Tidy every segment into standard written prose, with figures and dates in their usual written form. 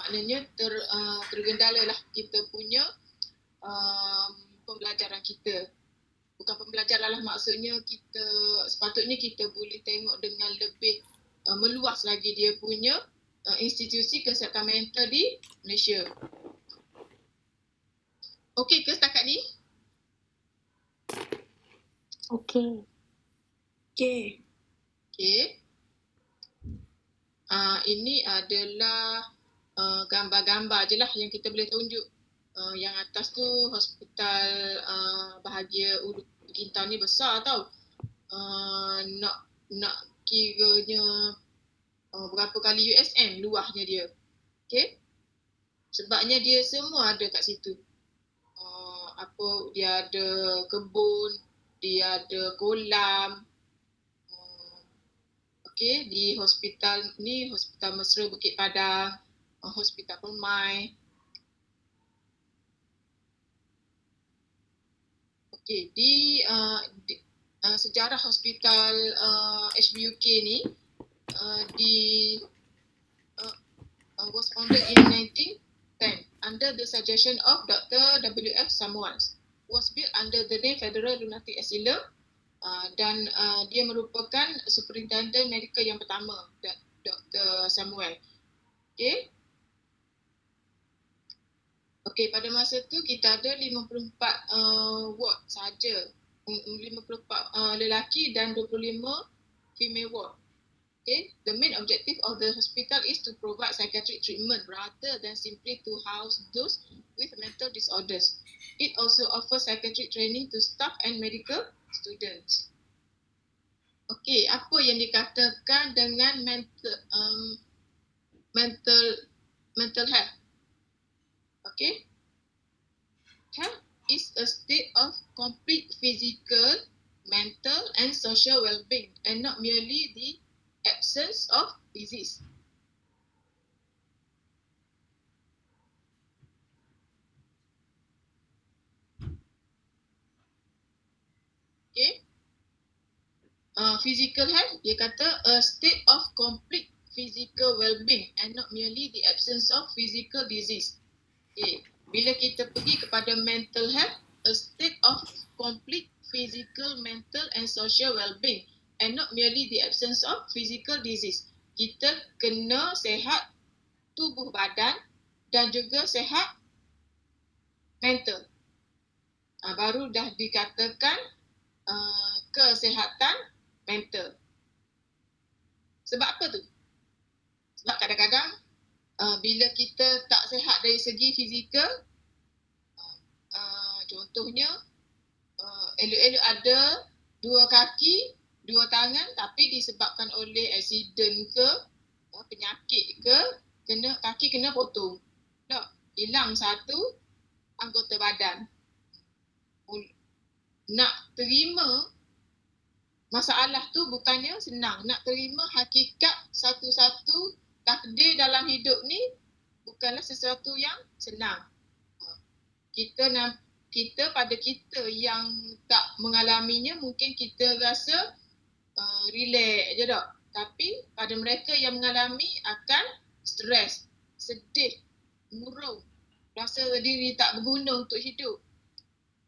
maknanya tergendala lah kita punya pembelajaran kita. Bukan pembelajaran lah, maksudnya sepatutnya kita boleh tengok dengan lebih meluas lagi dia punya institusi kesihatan mental di Malaysia. Okey ke setakat ni? Okey. Ini adalah gambar-gambar je lah yang kita boleh tunjuk. Yang atas tu hospital Bahagia Ulu Kintan ni besar tau. Nak kiranya berapa kali USM luahnya dia. Okey? Sebabnya dia semua ada kat situ. Dia ada kebun, dia ada kolam. Okey, di hospital ni, Hospital Mesra Bukit Padang, Hospital Permai. Okey, di sejarah hospital HBUK ni was founded in 1910 under the suggestion of Dr. W.F. Samuels. Was built under the name Federal Lunatic Asylum dan dia merupakan superintendent medical yang pertama, Dr. Samuel. Okey, pada masa tu kita ada 54 ward saja. 54 lelaki dan 25 female ward. Okay. The main objective of the hospital is to provide psychiatric treatment rather than simply to house those with mental disorders. It also offers psychiatric training to staff and medical students. Okey, apa yang dikatakan dengan mental health? Okay. Health is a state of complete physical, mental and social well-being and not merely the absence of disease. Okay. Physical health, dia kata a state of complete physical well-being and not merely the absence of physical disease. Okay. Bila kita pergi kepada mental health, a state of complete physical, mental and social well-being and not merely the absence of physical disease. Kita kena sihat tubuh badan dan juga sihat mental. Baru dah dikatakan kesihatan mental. Sebab apa tu? Sebab kadang-kadang bila kita tak sihat dari segi fizikal, contohnya elok-elok ada 2 kaki, 2 tangan, tapi disebabkan oleh aksiden ke, penyakit ke, kaki kena potong. Tak, hilang satu anggota badan. Nak terima masalah tu bukannya senang. Nak terima hakikat satu-satu takdir dalam hidup ni bukanlah sesuatu yang senang. Kita pada kita yang tak mengalaminya mungkin kita rasa relax je tak. Tapi pada mereka yang mengalami akan stres, sedih, murung, rasa diri tak berguna untuk hidup,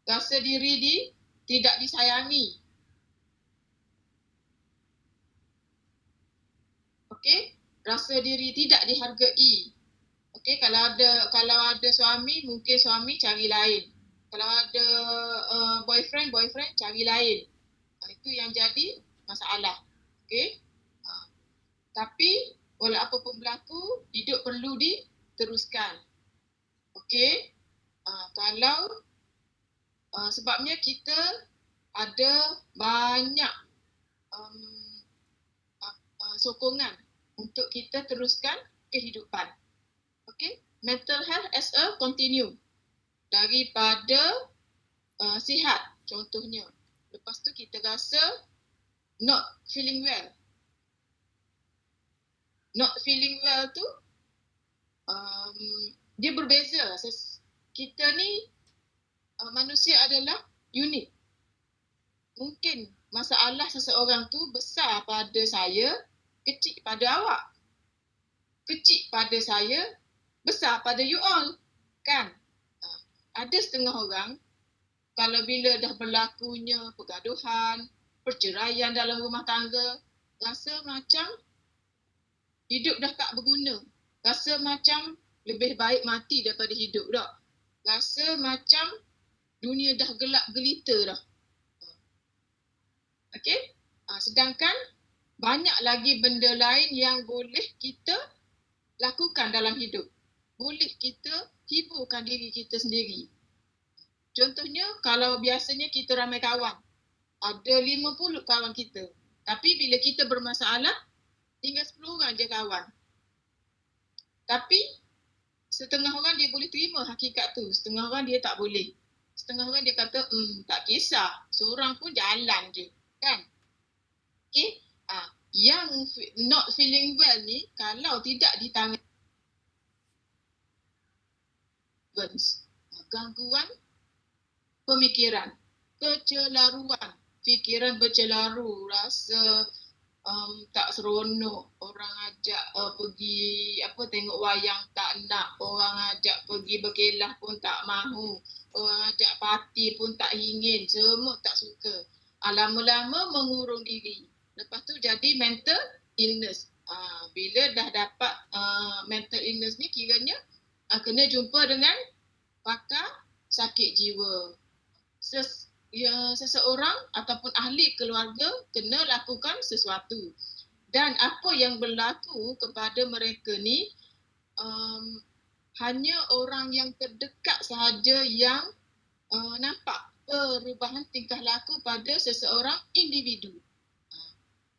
rasa diri tidak disayangi. Okey, rasa diri tidak dihargai. Okey, kalau ada suami, mungkin suami cari lain. Kalau ada boyfriend cari lain. Itu yang jadi masalah. Okey. Tapi walau apa pun berlaku, hidup perlu diteruskan. Okey. Kalau sebabnya kita ada banyak sokongan untuk kita teruskan kehidupan. Okay? Mental health as a continue. Daripada sihat, contohnya. Lepas tu kita rasa not feeling well. Not feeling well tu, dia berbeza. Kita ni, manusia adalah unik. Mungkin masalah seseorang tu besar pada saya, kecil pada awak. Kecil pada saya, besar pada you all, kan? Ada setengah orang, kalau bila dah berlakunya pergaduhan, perceraian dalam rumah tangga, rasa macam hidup dah tak berguna. Rasa macam lebih baik mati daripada hidup dah. Rasa macam dunia dah gelap gelita dah. Okey? Sedangkan banyak lagi benda lain yang boleh kita lakukan dalam hidup. Boleh kita hiburkan diri kita sendiri. Contohnya, kalau biasanya kita ramai kawan, ada 50 kawan kita. Tapi bila kita bermasalah, tinggal 10 orang je kawan. Tapi setengah orang dia boleh terima hakikat tu, setengah orang dia tak boleh. Setengah orang dia kata, tak kisah, seorang pun jalan je, kan? Okay? Yang not feeling well ni, kalau tidak ditangani gangguan pemikiran, kecelaruan, fikiran bercelaru, rasa tak seronok, orang ajak pergi tengok wayang tak nak, orang ajak pergi berkelah pun tak mahu, orang ajak parti pun tak ingin, semua tak suka. Lama-lama mengurung diri. Lepas tu jadi mental illness. Bila dah dapat mental illness ni, kiranya kena jumpa dengan pakar sakit jiwa. Seseorang ataupun ahli keluarga kena lakukan sesuatu. Dan apa yang berlaku kepada mereka ni, hanya orang yang terdekat sahaja yang nampak perubahan tingkah laku pada seseorang individu.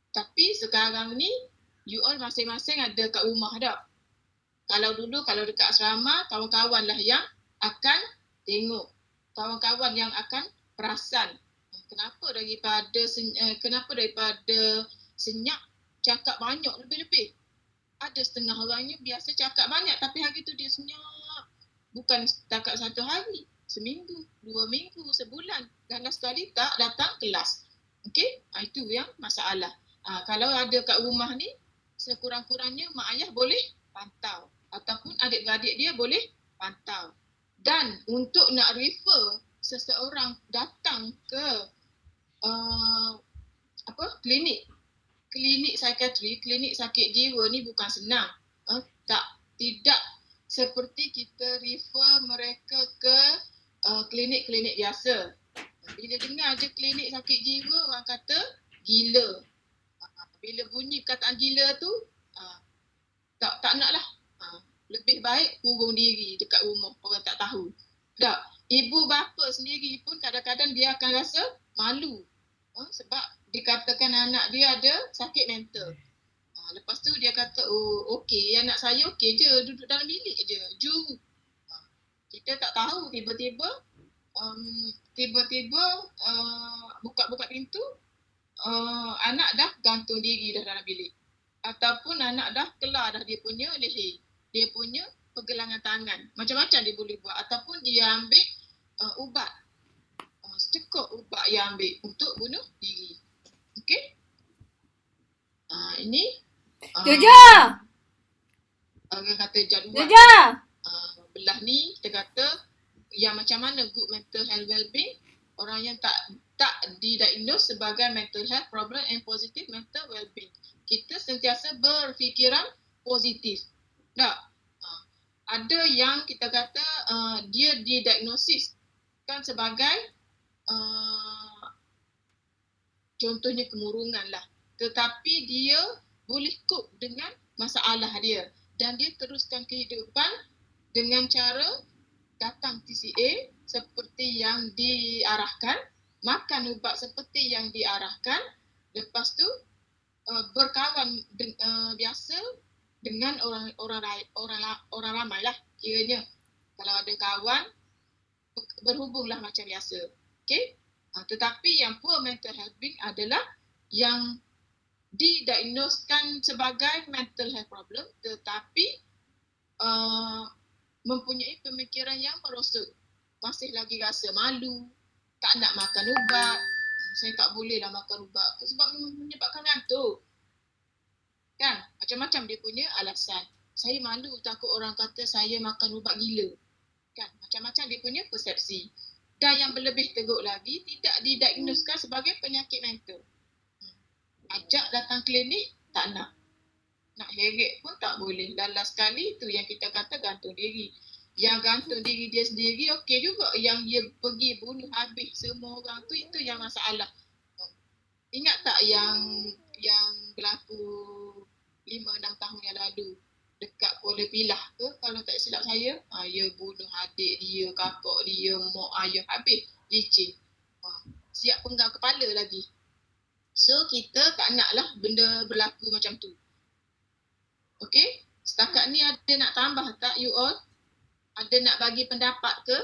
Tapi sekarang ni, you all masing-masing ada kat rumah dah. Kalau dulu, kalau dekat asrama, kawan-kawan lah yang akan tengok. Kawan-kawan yang akan perasan. Kenapa daripada senyap cakap banyak lebih-lebih? Ada setengah orangnya biasa cakap banyak, tapi hari tu dia senyap. Bukan setakat 1 hari, seminggu, 2 minggu, sebulan. Dan last sekali tak datang kelas. Okey? Itu yang masalah. Kalau ada kat rumah ni, sekurang-kurangnya mak ayah boleh pantau. Ataupun adik-beradik dia boleh pantau. Dan untuk nak refer seseorang datang ke klinik psikiatri, klinik sakit jiwa ni bukan senang. Tidak seperti kita refer mereka ke klinik-klinik biasa. Bila dengar je klinik sakit jiwa, orang kata gila. Bila bunyi perkataan gila tu, tak nak lah. Lebih baik kurung diri dekat rumah, orang tak tahu. Tak. Ibu bapa sendiri pun kadang-kadang dia akan rasa malu. Sebab dikatakan anak dia ada sakit mental. Lepas tu dia kata, okey, anak saya okey je, duduk dalam bilik je, juru. Kita tak tahu, tiba-tiba buka-buka pintu, anak dah gantung diri dah dalam bilik. Ataupun anak dah kelar dah dia punya leher, dia punya pergelangan tangan. Macam-macam dia boleh buat. Ataupun dia ambil ubat. Secukupnya ubat yang ambil untuk bunuh diri. Okey? Ini Jojo! Orang kata jadual. Jojo! Belah ni kita kata yang macam mana good mental health well-being, orang yang tak didiagnose sebagai mental health problem and positive mental well-being. Kita sentiasa berfikiran positif. Tak? Ada yang kita kata dia didiagnosis kan sebagai contohnya kemurungan lah. Tetapi dia boleh cope dengan masalah dia. Dan dia teruskan kehidupan dengan cara datang TCA seperti yang diarahkan, makan ubat seperti yang diarahkan, lepas tu berkawan biasa dengan orang ramai lah kiranya. Kalau ada kawan, berhubunglah macam biasa. Okay? Tetapi yang poor mental health being adalah yang didiagnoskan sebagai mental health problem tetapi mempunyai pemikiran yang merosot. Masih lagi rasa malu, tak nak makan ubat. Saya tak bolehlah makan ubat sebab menyebabkan ngantuk. Kan? Macam-macam dia punya alasan. saya malu takut orang kata saya makan ubat gila. Kan? Macam-macam dia punya persepsi. Dan yang berlebih teruk lagi, tidak didiagnoskan sebagai penyakit mental. Ajak datang klinik, tak nak. Nak heret pun tak boleh. Last sekali tu yang kita kata gantung diri. Yang gantung diri dia sendiri okey juga. Yang dia pergi bunuh habis semua orang tu, itu yang masalah. Ingat tak yang berlaku 5-6 tahun yang lalu dekat Kuala Pilah ke, kalau tak silap saya, dia bunuh adik dia, kakak dia, mak ayah, habis licin. Siap penggal kepala lagi. So kita tak naklah benda berlaku macam tu. Okay, setakat ni ada nak tambah tak you all? Ada nak bagi pendapat ke?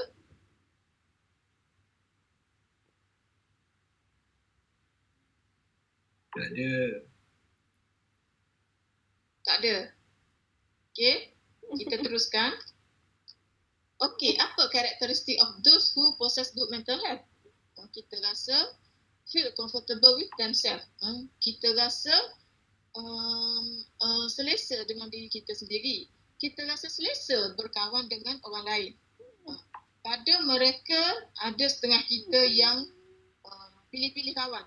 Tak ada. Tak ada. Okay, kita teruskan. Okay, apa karakteristik of those who possess good mental health? Kita rasa feel comfortable with themselves. Kita rasa selesa dengan diri kita sendiri. Kita rasa selesa berkawan dengan orang lain. Pada mereka, ada setengah kita yang pilih-pilih kawan.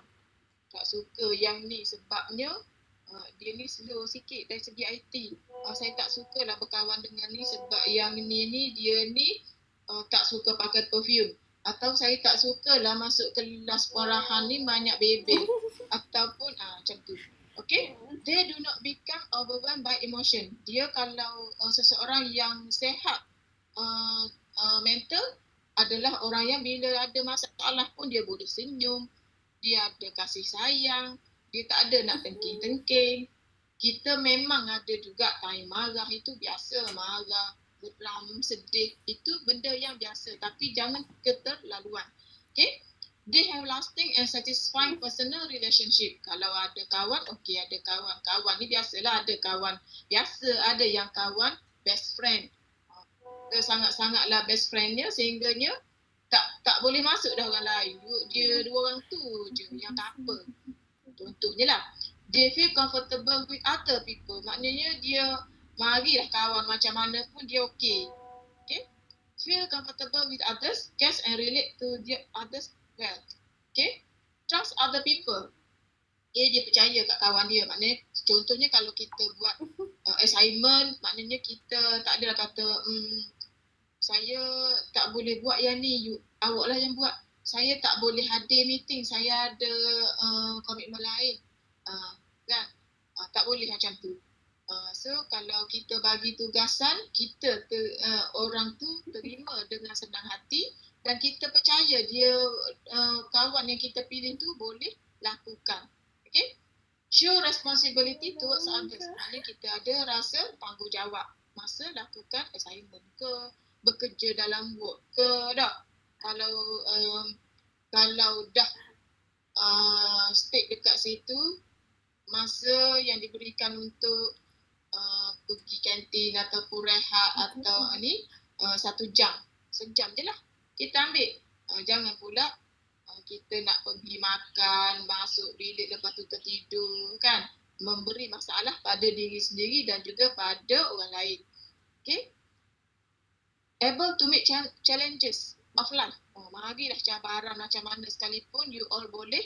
Tak suka yang ni sebabnya dia ni slow sikit dari segi IT. Saya tak sukalah berkawan dengan ni sebab yang ni dia ni tak suka pakai perfume. Atau saya tak sukalah masuk kelas perahan ni banyak bebel. Ataupun macam tu. Okay? They do not become overwhelmed by emotion. Dia kalau seseorang yang sehat mental adalah orang yang bila ada masalah pun dia boleh senyum. Dia ada kasih sayang. Dia tak ada nak tengking-tengking. Kita memang ada juga time marah, itu biasa. Marah, geram, sedih. Itu benda yang biasa. Tapi jangan keterlaluan. Okay? They have lasting and satisfying personal relationship. Kalau ada kawan, okey ada kawan. Kawan ni biasalah ada kawan. Biasa ada yang kawan best friend. Sangat-sangatlah best friendnya sehingganya tak boleh masuk dah orang lain. Dia dua orang tu je yang tak apa. Contohnya lah, they feel comfortable with other people. Maknanya dia marilah kawan macam mana pun dia okey. Okay? Feel comfortable with others, guess and relate to the others well. Okay? Trust other people. Dia percaya kat kawan dia. Maknanya contohnya kalau kita buat assignment, maknanya kita tak adalah kata saya tak boleh buat yang ni, awak lah yang buat. Saya tak boleh hadir meeting, saya ada komitmen lain. Kan? Tak boleh macam tu. So kalau kita bagi tugasan, kita orang tu terima dengan senang hati dan kita percaya dia kawan yang kita pilih tu boleh lakukan. Okay? Show responsibility towards others. Maknanya kita ada rasa tanggungjawab masa lakukan assignment ke, bekerja dalam work ke, tak? Kalau dah stay dekat situ, masa yang diberikan untuk pergi kantin ataupun rehat atau ni 1 jam. Sejam je lah kita ambil. Jangan pula kita nak pergi makan, masuk bilik lepas tu tertidur, kan? Memberi masalah pada diri sendiri dan juga pada orang lain. Okay? Able to make challenges of life. Marilah cabaran macam mana sekalipun, you all boleh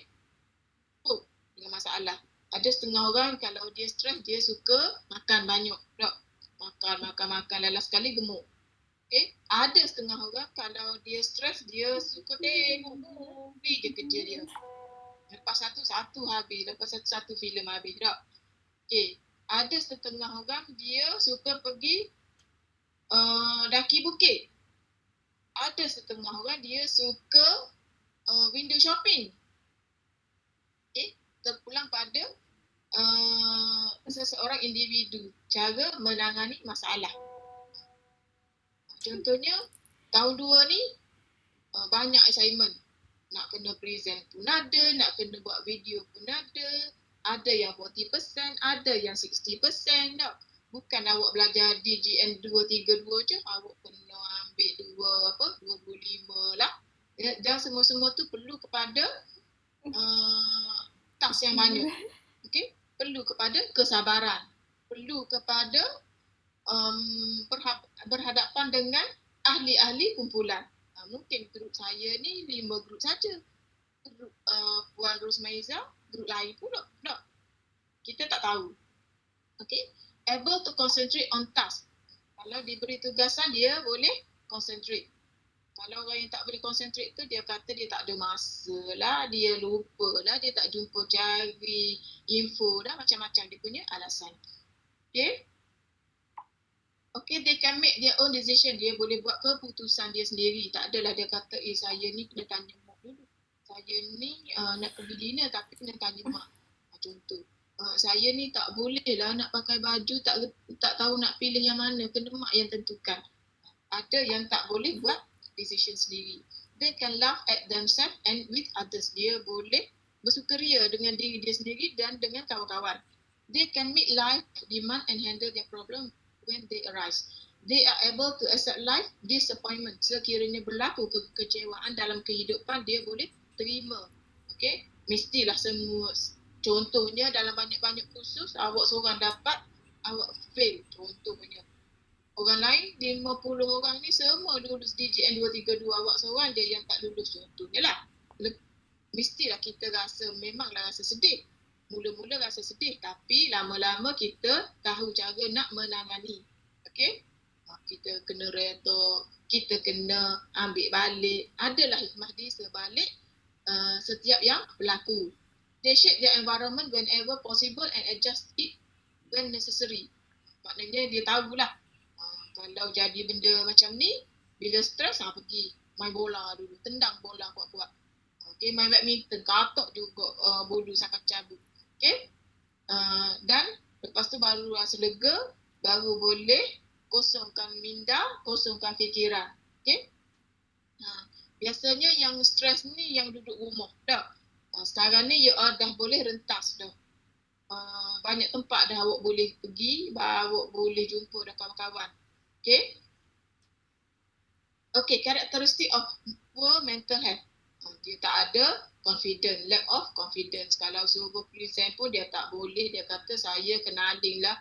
dengan masalah. Ada setengah orang kalau dia stres, dia suka makan banyak. Tak? Makan, last sekali gemuk. Okay? Ada setengah orang kalau dia stres, dia suka tengok movie je kerja dia. Lepas satu habis, lepas satu filem habis. Tak? Okay. Ada setengah orang dia suka pergi daki bukit. Ada setengah orang dia suka window shopping. Terpulang pada seseorang individu cara menangani masalah. Contohnya tahun 2 ni banyak assignment. Nak kena present pun ada, nak kena buat video pun ada. Ada yang 40%, ada yang 60%. Tak? Bukan awak belajar DGN 232 je, awak kena ambil 25 lah. Dan semua-semua tu perlu kepada task yang banyak. Okay? Perlu kepada kesabaran. Perlu kepada berhadapan dengan ahli-ahli kumpulan. Mungkin grup saya ni 5 grup saja. Grup Puan Rosmaiza, grup lain pula. Tak. Kita tak tahu. Okay. Able to concentrate on task. Kalau diberi tugasan, dia boleh concentrate. Kalau orang yang tak boleh concentrate tu, dia kata dia tak ada masa lah, dia lupa lah, dia tak jumpa cari info lah, macam-macam dia punya alasan. Okay. Okay, they can make their own decision. Dia boleh buat keputusan dia sendiri. Tak adalah dia kata, saya ni kena tanya mak dulu. Saya ni nak pergi dinner tapi kena tanya mak. Contoh. Saya ni tak boleh lah nak pakai baju, tak tahu nak pilih yang mana. Kena mak yang tentukan. Ada yang tak boleh buat decision sendiri. They can laugh at themselves and with others. Dia boleh bersukaria dengan diri dia sendiri dan dengan kawan-kawan. They can meet life demand and handle their problem when they arise. They are able to accept life disappointment. Sekiranya berlaku kekecewaan dalam kehidupan, dia boleh terima. Okay? Mestilah semua. Contohnya dalam banyak-banyak kursus, awak seorang dapat, awak fail. Contohnya. Orang lain, 50 orang ni semua lulus DJN 232. Awak seorang je yang tak lulus. Contohnya lah. Mestilah kita rasa, memanglah rasa sedih. Mula-mula rasa sedih, tapi lama-lama kita tahu cara nak menangani. Okay? Kita kena reda, kita kena ambil balik. Adalah hikmah di sebalik setiap yang berlaku. They shape their environment whenever possible and adjust it when necessary. Maknanya dia tahulah kalau jadi benda macam ni, bila stres, pergi main bola dulu, tendang bola kuat-kuat. Okay, main badminton, katok juga bulu sampai cabut. Okay. Dan lepas tu baru rasa lega, baru boleh kosongkan minda, kosongkan fikiran. Okay. Biasanya yang stres ni yang duduk rumah dah. Sekarang ni dah boleh rentas dah. Banyak tempat dah awak boleh pergi, awak boleh jumpa dah kawan-kawan. Okay. Okay, karakteristik of poor mental health. Dia tak ada confidence, lack of confidence. Kalau suruh present pun dia tak boleh. Dia kata saya kenaling lah,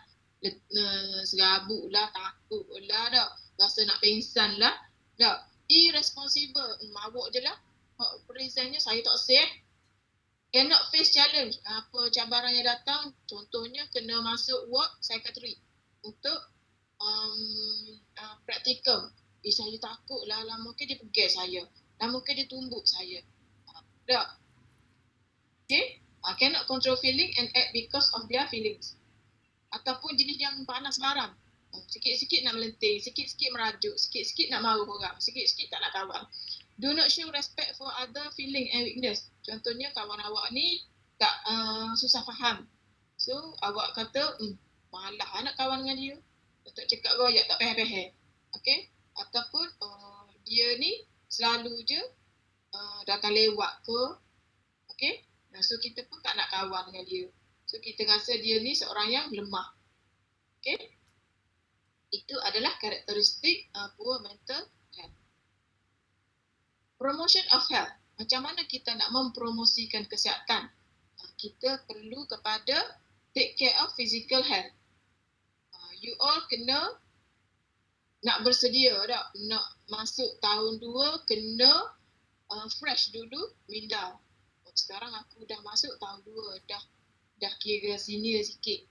serabut lah, takut lah, dah. Rasa nak pengsan lah. Dah. Irresponsible. Mabuk je lah. Presentnya saya tak safe. Cannot face challenge. Apa cabaran yang datang, contohnya kena masuk ward psychiatry untuk praktikum. Saya takut lah, lama ke dia pegang saya. Lama ke dia tumbuk saya. Tak. Okay. Cannot control feeling and act because of their feelings. Ataupun jenis yang panas barang. Sikit-sikit nak melenting, sikit-sikit merajuk, sikit-sikit nak marah orang, sikit-sikit tak nak kawan. Do not show respect for other feeling and weakness. Contohnya kawan awak ni tak susah faham. So awak kata, malah nak kawan dengan dia. Tak cakap royak, tak peheh-peheh. Okay. Ataupun dia ni selalu je datang lewat ke. Okay. So kita pun tak nak kawan dengan dia. So kita rasa dia ni seorang yang lemah. Okay. Itu adalah karakteristik poor mental health. Promotion of health. Macam mana kita nak mempromosikan kesihatan? Kita perlu kepada take care of physical health. You all kena nak bersedia tak? Nak masuk tahun 2 kena fresh dulu minda. Sekarang aku dah masuk tahun 2, dah kira senior sikit.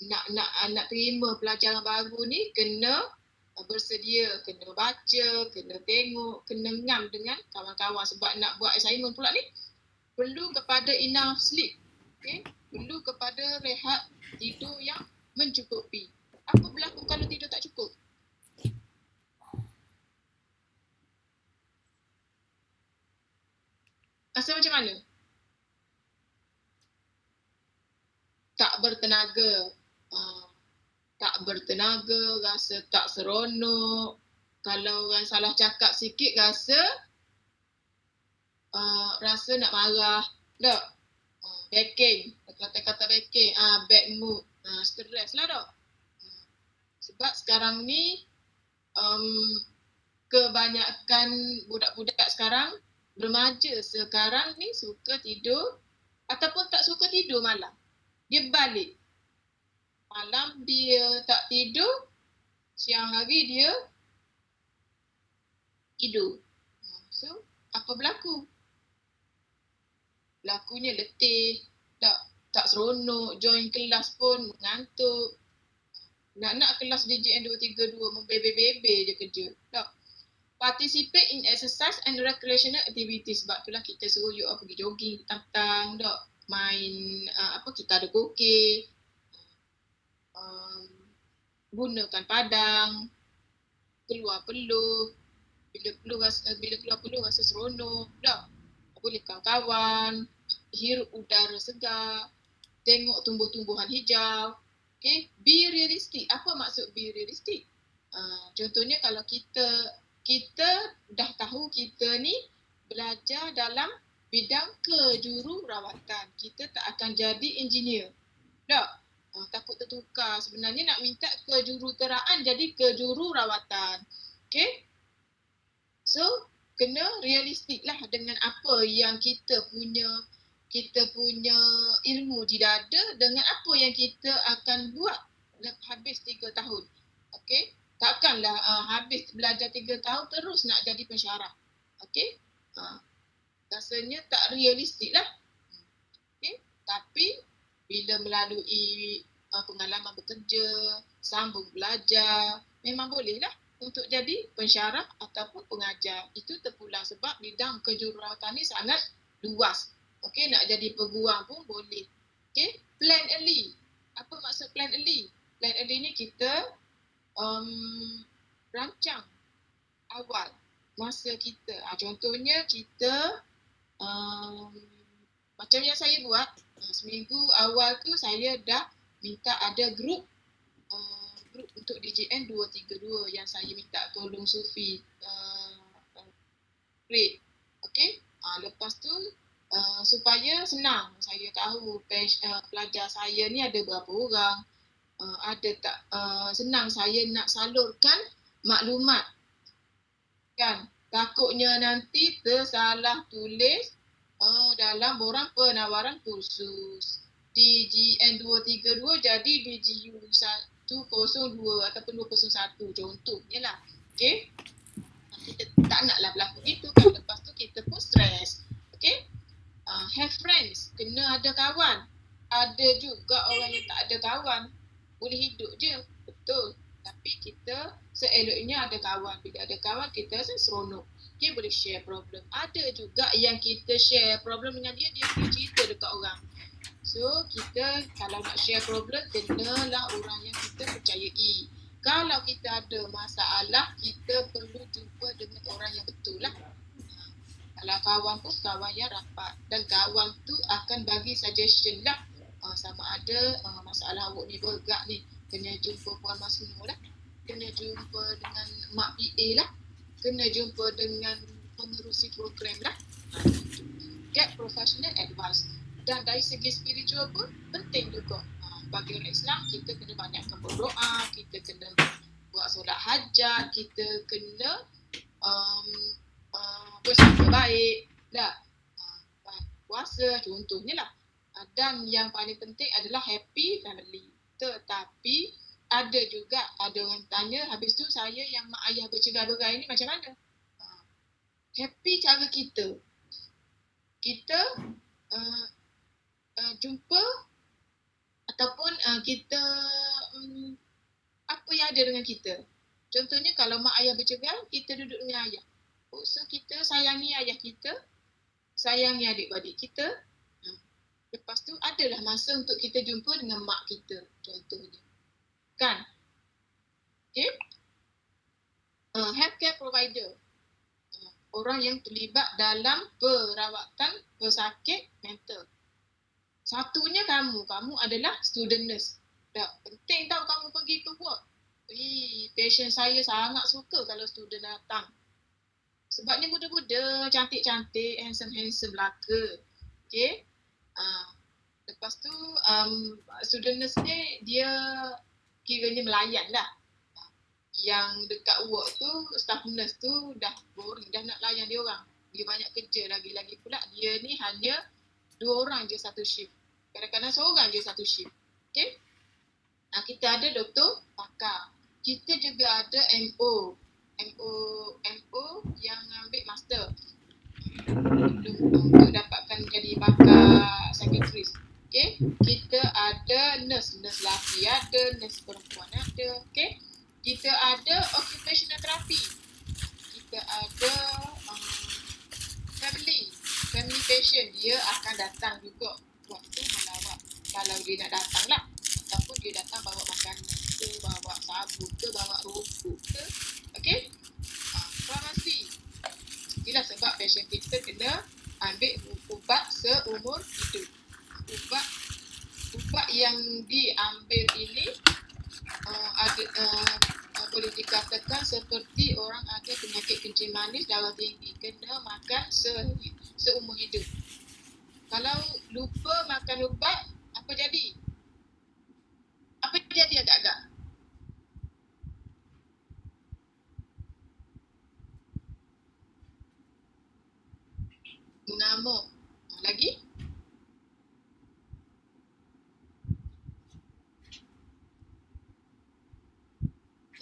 Nak terima pelajaran baru ni kena bersedia, kena baca, kena tengok, kena ngam dengan kawan-kawan. Sebab nak buat assignment pula ni perlu kepada enough sleep. Okay? Perlu kepada rehat tidur yang mencukupi. Apa berlaku kalau tidur tak cukup? Rasa macam mana? Tak bertenaga. Tak bertenaga, rasa tak seronok. Kalau orang salah cakap sikit, rasa nak marah. Tak? Backing. Kata-kata backing. Bad mood. Stress lah tak? Sebab sekarang ni, kebanyakan budak-budak sekarang, remaja sekarang ni suka tidur ataupun tak suka tidur malam. Dia balik. Malam dia tak tidur, siang hari dia tidur. So, apa berlaku? Berlakunya letih, tak seronok, join kelas pun ngantuk. Nak kelas DJN 232 membebe-bebe je kerja. Tak. Participate in exercise and recreational activities. Sebab itulah kita suruh you pergi jogging petang-petang, tak. Main kita ada kokek. Gunakan padang, keluar peluh. Bila keluar peluh rasa seronok, tak. Boleh kawan-kawan, hirup udara segar, tengok tumbuh-tumbuhan hijau. Okay, be realistic. Apa maksud be realistic? Contohnya kalau kita dah tahu kita ni belajar dalam bidang kejururawatan. Kita tak akan jadi engineer. Tak? Takut tertukar. Sebenarnya nak minta kejuruteraan jadi kejururawatan. Okay? So, kena realistik lah dengan apa yang kita punya ilmu di dada dengan apa yang kita akan buat habis 3 tahun. Okey? Takkanlah habis belajar 3 tahun terus nak jadi pensyarah. Okey? Rasanya tak realistik lah. Okey? Tapi bila melalui pengalaman bekerja, sambung belajar, memang boleh lah untuk jadi pensyarah ataupun pengajar. Itu terpulang sebab bidang kejururawatan ni sangat luas. Okey, nak jadi peguam pun boleh. Okey, plan early. Apa maksud plan early? Plan early ni kita rancang awal masa kita. Contohnya kita macam yang saya buat, seminggu awal tu saya dah minta ada grup untuk DJN 232 yang saya minta tolong Sufi create. Okey, lepas tu supaya senang saya tahu pelajar saya ni ada berapa orang, ada tak senang saya nak salurkan maklumat. Kan, takutnya nanti tersalah tulis dalam borang penawaran kursus. DGN 232 jadi DGU 102 ataupun 201 contohnya lah. Okey, kita tak naklah berlaku gitu kan. Lepas tu kita pun stres. Okey, have friends, kena ada kawan. Ada juga orang yang tak ada kawan, boleh hidup je, betul. Tapi kita seeloknya ada kawan. Bila ada kawan kita rasa seronok. Dia boleh share problem. Ada juga yang kita share problem dengan dia boleh cerita dekat orang. So kita kalau nak share problem, kenalah orang yang kita percayai. Kalau kita ada masalah, kita perlu jumpa dengan orang yang betul lah. Kalau kawan pun kawan yang rapat. Dan kawan tu akan bagi suggestion lah. Sama ada masalah awak ni bergerak ni, kena jumpa Puan Masno lah. Kena jumpa dengan Mak PA lah. Kena jumpa dengan pengerusi program lah. Get professional advice. Dan dari segi spiritual pun penting juga. Bagi orang Islam, kita kena banyakkan berdoa, kita kena buat solat hajat, kita kena bersama baik lah, puasa contohnya lah. Dan yang paling penting adalah happy family. Tetapi ada orang tanya, habis tu saya yang mak ayah bercerai-berai ni macam mana? Happy cara kita jumpa ataupun kita apa yang ada dengan kita. Contohnya kalau mak ayah bercerai, kita duduk dengan ayah. So kita sayangi ayah kita, sayangi adik-adik kita. Lepas tu adalah masa untuk kita jumpa dengan mak kita, contohnya. Kan? Okay? Healthcare provider. Orang yang terlibat dalam perawatan pesakit mental. Satunya kamu adalah student nurse. Tak penting tau kamu pergi ke work. Patient saya sangat suka kalau student datang. Sebabnya muda-muda, cantik-cantik, handsome-handsome belaka. Okay? Lepas tu, student nurse ni, dia kiranya melayan lah. Yang dekat work tu, staff nurse tu dah boring, dah nak layan dia orang. Dia banyak kerja, lagi-lagi pula dia ni hanya 2 orang je satu shift. Kadang-kadang seorang je satu shift. Okay? Kita ada doktor pakar. Kita juga ada MO yang ambil master untuk dapatkan jadi pakar psikiatris. Okay. Kita ada nurse lelaki ada, nurse perempuan ada. Okay. Kita ada occupational therapy. Kita ada family patient. Dia akan datang juga waktu melawat. Kalau dia nak datang lah. Ataupun dia datang bawa makanan ke, bawa sabun ke, bawa rokok ke. Okay. Farmasi. Itulah sebab patient kita kena ambil ubat seumur hidup. Ubat yang diambil ini boleh dikatakan seperti orang ada penyakit kencing manis, darah tinggi, kena makan seumur hidup. Kalau lupa makan ubat, apa jadi? Apa jadi agak-agak? Mengamuk. Lagi?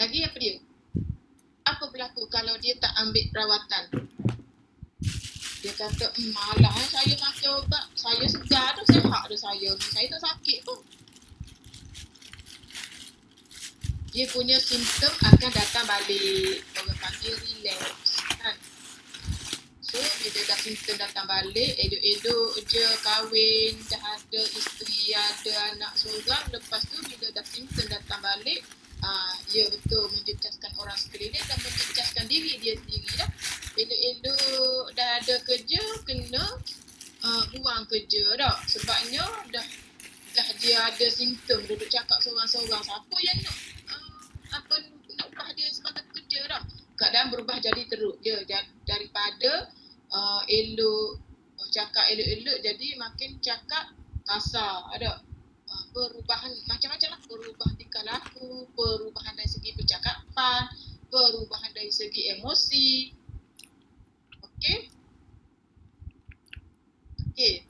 Lagi apa dia? Apa berlaku kalau dia tak ambil rawatan? Dia kata, malah saya makan ubat. Saya segar dah, sihat dah saya. Saya tak sakit pun. Dia punya simptom akan datang balik. Orang panggil relapse. Kan? So, bila dah simptom datang balik, elok-elok je kahwin, dah ada isteri, ada anak seorang. Lepas tu, bila dah simptom datang balik, ya betul, menjejaskan orang sekeliling dan menjejaskan diri dia sendiri lah. Elok-elok dah ada kerja, kena buang kerja dah. Sebabnya dah dia ada simptom, duduk cakap seorang-seorang. Siapa yang nak ubah dia sebagai kerja dah. Keadaan berubah jadi teruk je. Daripada elok, cakap elok-elok jadi makin cakap kasar. Ada perubahan macam-macam lah. Perubahan tingkah laku, perubahan dari segi percakapan, perubahan dari segi emosi. Okay,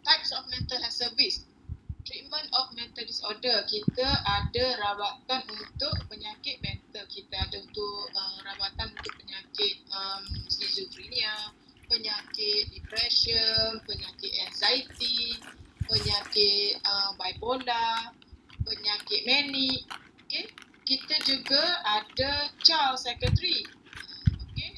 types of mental health service. Treatment of mental disorder. Kita ada rawatan untuk penyakit mental. Kita ada untuk rawatan untuk penyakit schizophrenia, penyakit depression, penyakit anxiety, penyakit bipolar, penyakit manic. Okay. Kita juga ada child psychiatry. Okay.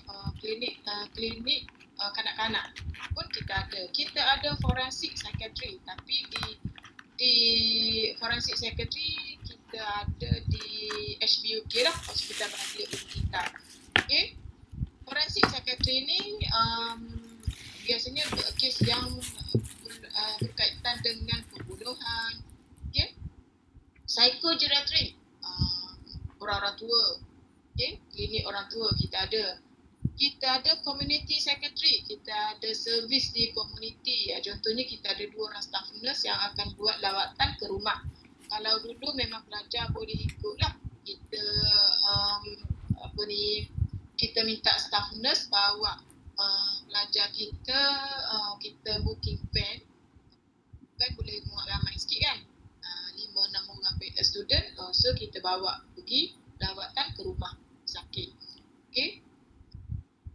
Klinik kanak-kanak pun kita ada. Kita ada forensic psychiatry, tapi di forensic psychiatry kita ada di HBUK lah, Hospital Bahagia Ibu Kita. Okay. Forensic psychiatry ni biasanya kes yang berkaitan dengan pembunuhan. Okay. Psychogeriatric, orang-orang tua. Okay. Klinik orang tua kita ada. Kita ada community secretary, kita ada servis di community. Contohnya kita ada 2 orang staff nurse yang akan buat lawatan ke rumah. Kalau dulu memang pelajar boleh ikut lah. Kita kita minta staff nurse bawa pelajar kita, kita booking van. Kan boleh muat ramai sikit kan. 5-6 orang student, so kita bawa pergi lawatan ke rumah sakit. Okay.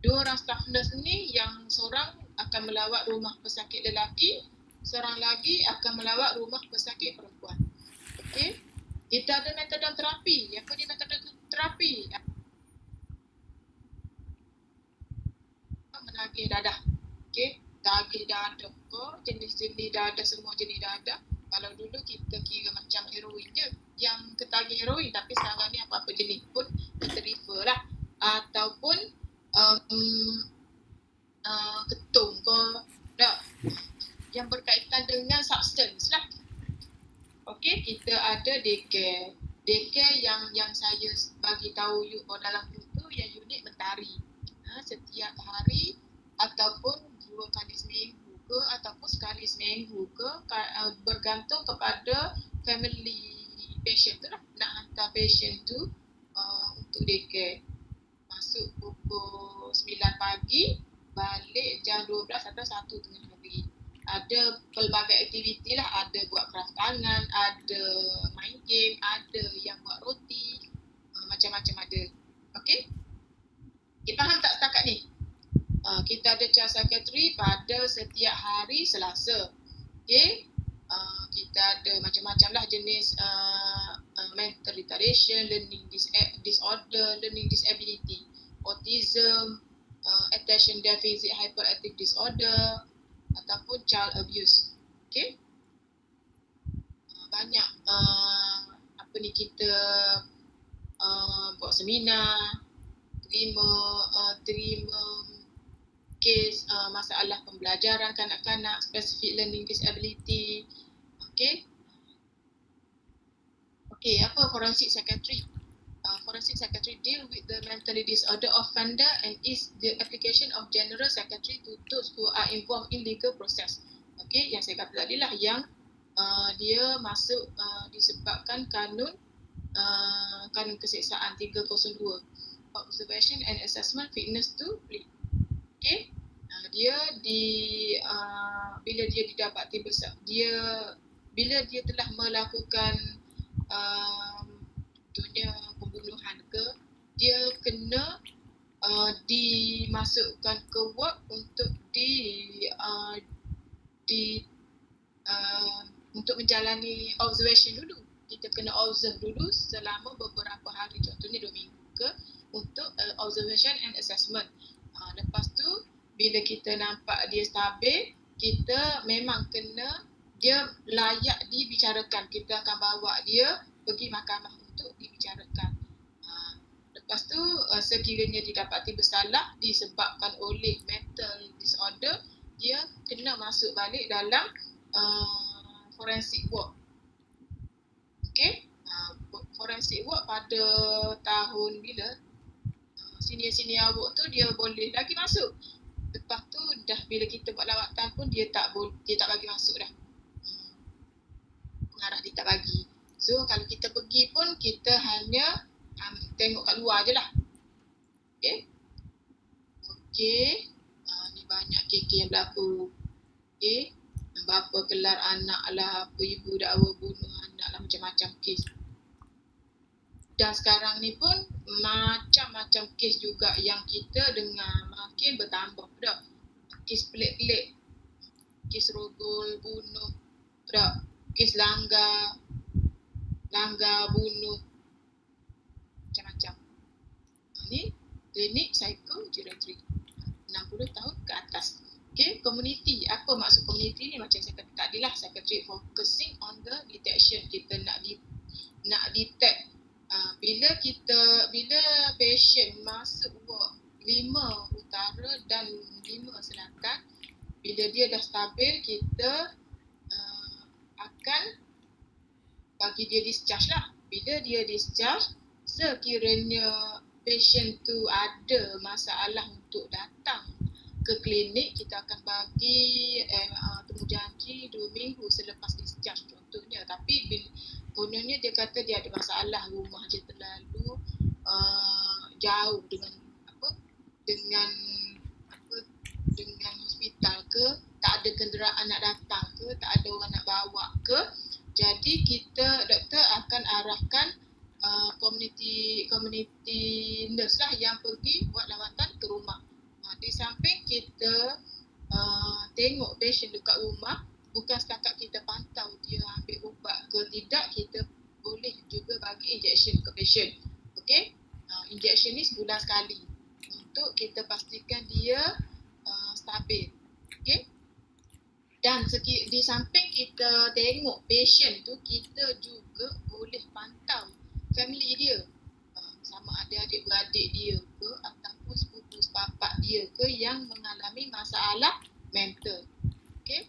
2 orang staff nurse ni, yang seorang akan melawat rumah pesakit lelaki, seorang lagi akan melawat rumah pesakit perempuan. Okey. Kita ada metode terapi. Apa dia metode terapi? Menagih dadah. Okey. Tagih dadah ke, jenis-jenis dadah, semua jenis dadah. Kalau dulu kita kira macam heroin je, yang ketagih heroin, tapi sekarang ni apa-apa jenis pun kita refer lah. Ataupun ketung ke dah, yang berkaitan dengan substance lah. Okey, kita ada daycare. Daycare yang saya bagi tahu you dalam itu yang unit mentari. Setiap hari ataupun 2 kali seminggu ke ataupun sekali seminggu ke, bergantung kepada family patient tu lah, nak hantar patient tu untuk daycare. Masuk pukul 9 pagi, balik jam 12 atau 1 tengah hari. ada pelbagai aktiviti lah, ada buat craft tangan, ada main game, ada yang buat roti, macam-macam ada. Okey? Faham tak setakat ni? Kita ada child secretary pada setiap hari Selasa. Okey? Kita ada macam-macam lah jenis mental retardation, learning disorder, learning disability, autism, attention deficit hyperactive disorder ataupun child abuse. Okey? Banyak kita buat seminar, terima kes masalah pembelajaran kanak-kanak, specific learning disability. Okey, apa forensic secretary? Forensic secretary deal with the mentally disorder offender and is the application of general secretary to those who are involved in legal process. Okey, yang saya kata tadi lah, yang dia masuk disebabkan kanun keseksaan 302, observation and assessment fitness to plea. Okey, dia bila dia didapati bila dia telah melakukan pembunuhan ke, dia kena dimasukkan ke ward untuk untuk menjalani observation dulu. Kita kena observe dulu selama beberapa hari, contohnya 2 minggu ke, untuk observation and assessment. Lepas tu bila kita nampak dia stabil, kita memang kena, dia layak dibicarakan. Kita akan bawa dia pergi mahkamah untuk dibicarakan. Lepas tu sekiranya didapati bersalah disebabkan oleh mental disorder, dia kena masuk balik dalam forensic ward. Okey, forensic ward pada tahun bila senior ward tu dia boleh lagi masuk. Lepas tu dah bila kita buat lawatan pun dia tak bagi masuk dah. Pengarah dia tak bagi. So kalau kita pergi pun kita hanya tengok kat luar je lah. Okey. Ni banyak KK yang berlaku. Okey. Bapa kelar anak lah, apa ibu dakwa bunuh anak lah, macam-macam kes. Dan sekarang ni pun macam-macam kes juga yang kita dengar makin bertambah dah. Kes pelik-pelik, kes rogol, bunuh dah, kes langgar bunuh, macam-macam. Ni klinik psychogeriatry 60 tahun ke atas. Okay, community. Apa maksud community ni? Macam saya kata tadi lah, secretary focusing on the detection. Kita nak detect bila patient masuk ward 5 utara dan 5 selatan, bila dia dah stabil, kita akan bagi dia discharge lah. Bila dia discharge, sekiranya patient tu ada masalah untuk datang ke klinik, kita akan bagi temu janji 2 minggu selepas discharge contohnya. Tapi kononnya dia kata dia ada masalah, rumah dia terlalu jauh dengan hospital ke, tak ada kenderaan nak datang ke, tak ada orang nak bawa ke. Jadi doktor akan arahkan community nurse lah yang pergi buat lawatan ke rumah. Di samping kita tengok patient dekat rumah, bukan setakat kita pantau dia ambil ubat ke tidak, kita boleh juga bagi injection ke patient. Okey, injection ni sebulan sekali untuk kita pastikan dia stabil. Okey, dan di samping kita tengok patient tu, kita juga boleh pantau family dia, sama ada adik-beradik dia ke ataupun sepupu sepapak dia ke yang mengalami masalah mental. Okey,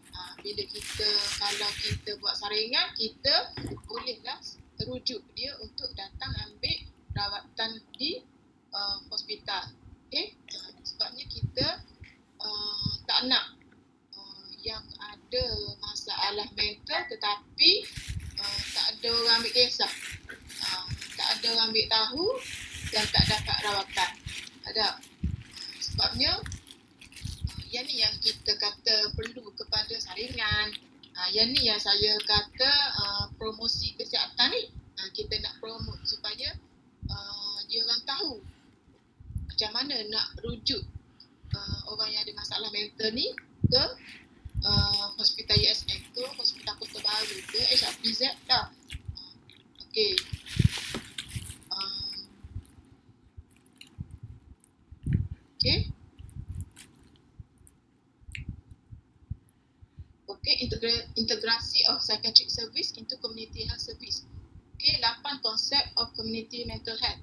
kalau kita buat saringan, kita bolehlah rujuk dia untuk datang ambil rawatan di hospital. Okey, sebabnya kita tak nak yang ada masalah mental tetapi tak ada orang ambil kisah, tak ada orang ambil tahu dan tak dapat rawatan. Sebabnya yang ni yang kita kata perlu kepada saringan. Yang ni yang saya kata promosi kesihatan ni. Kita nak promote supaya dia orang tahu macam mana nak rujuk orang yang ada masalah mental ni ke hospital USM ke hospital Kota Baru ke HRPZ dah. Okey. Okey. Okey, integrasi of psychiatric service into community health service. Okey, 8 konsep of community mental health.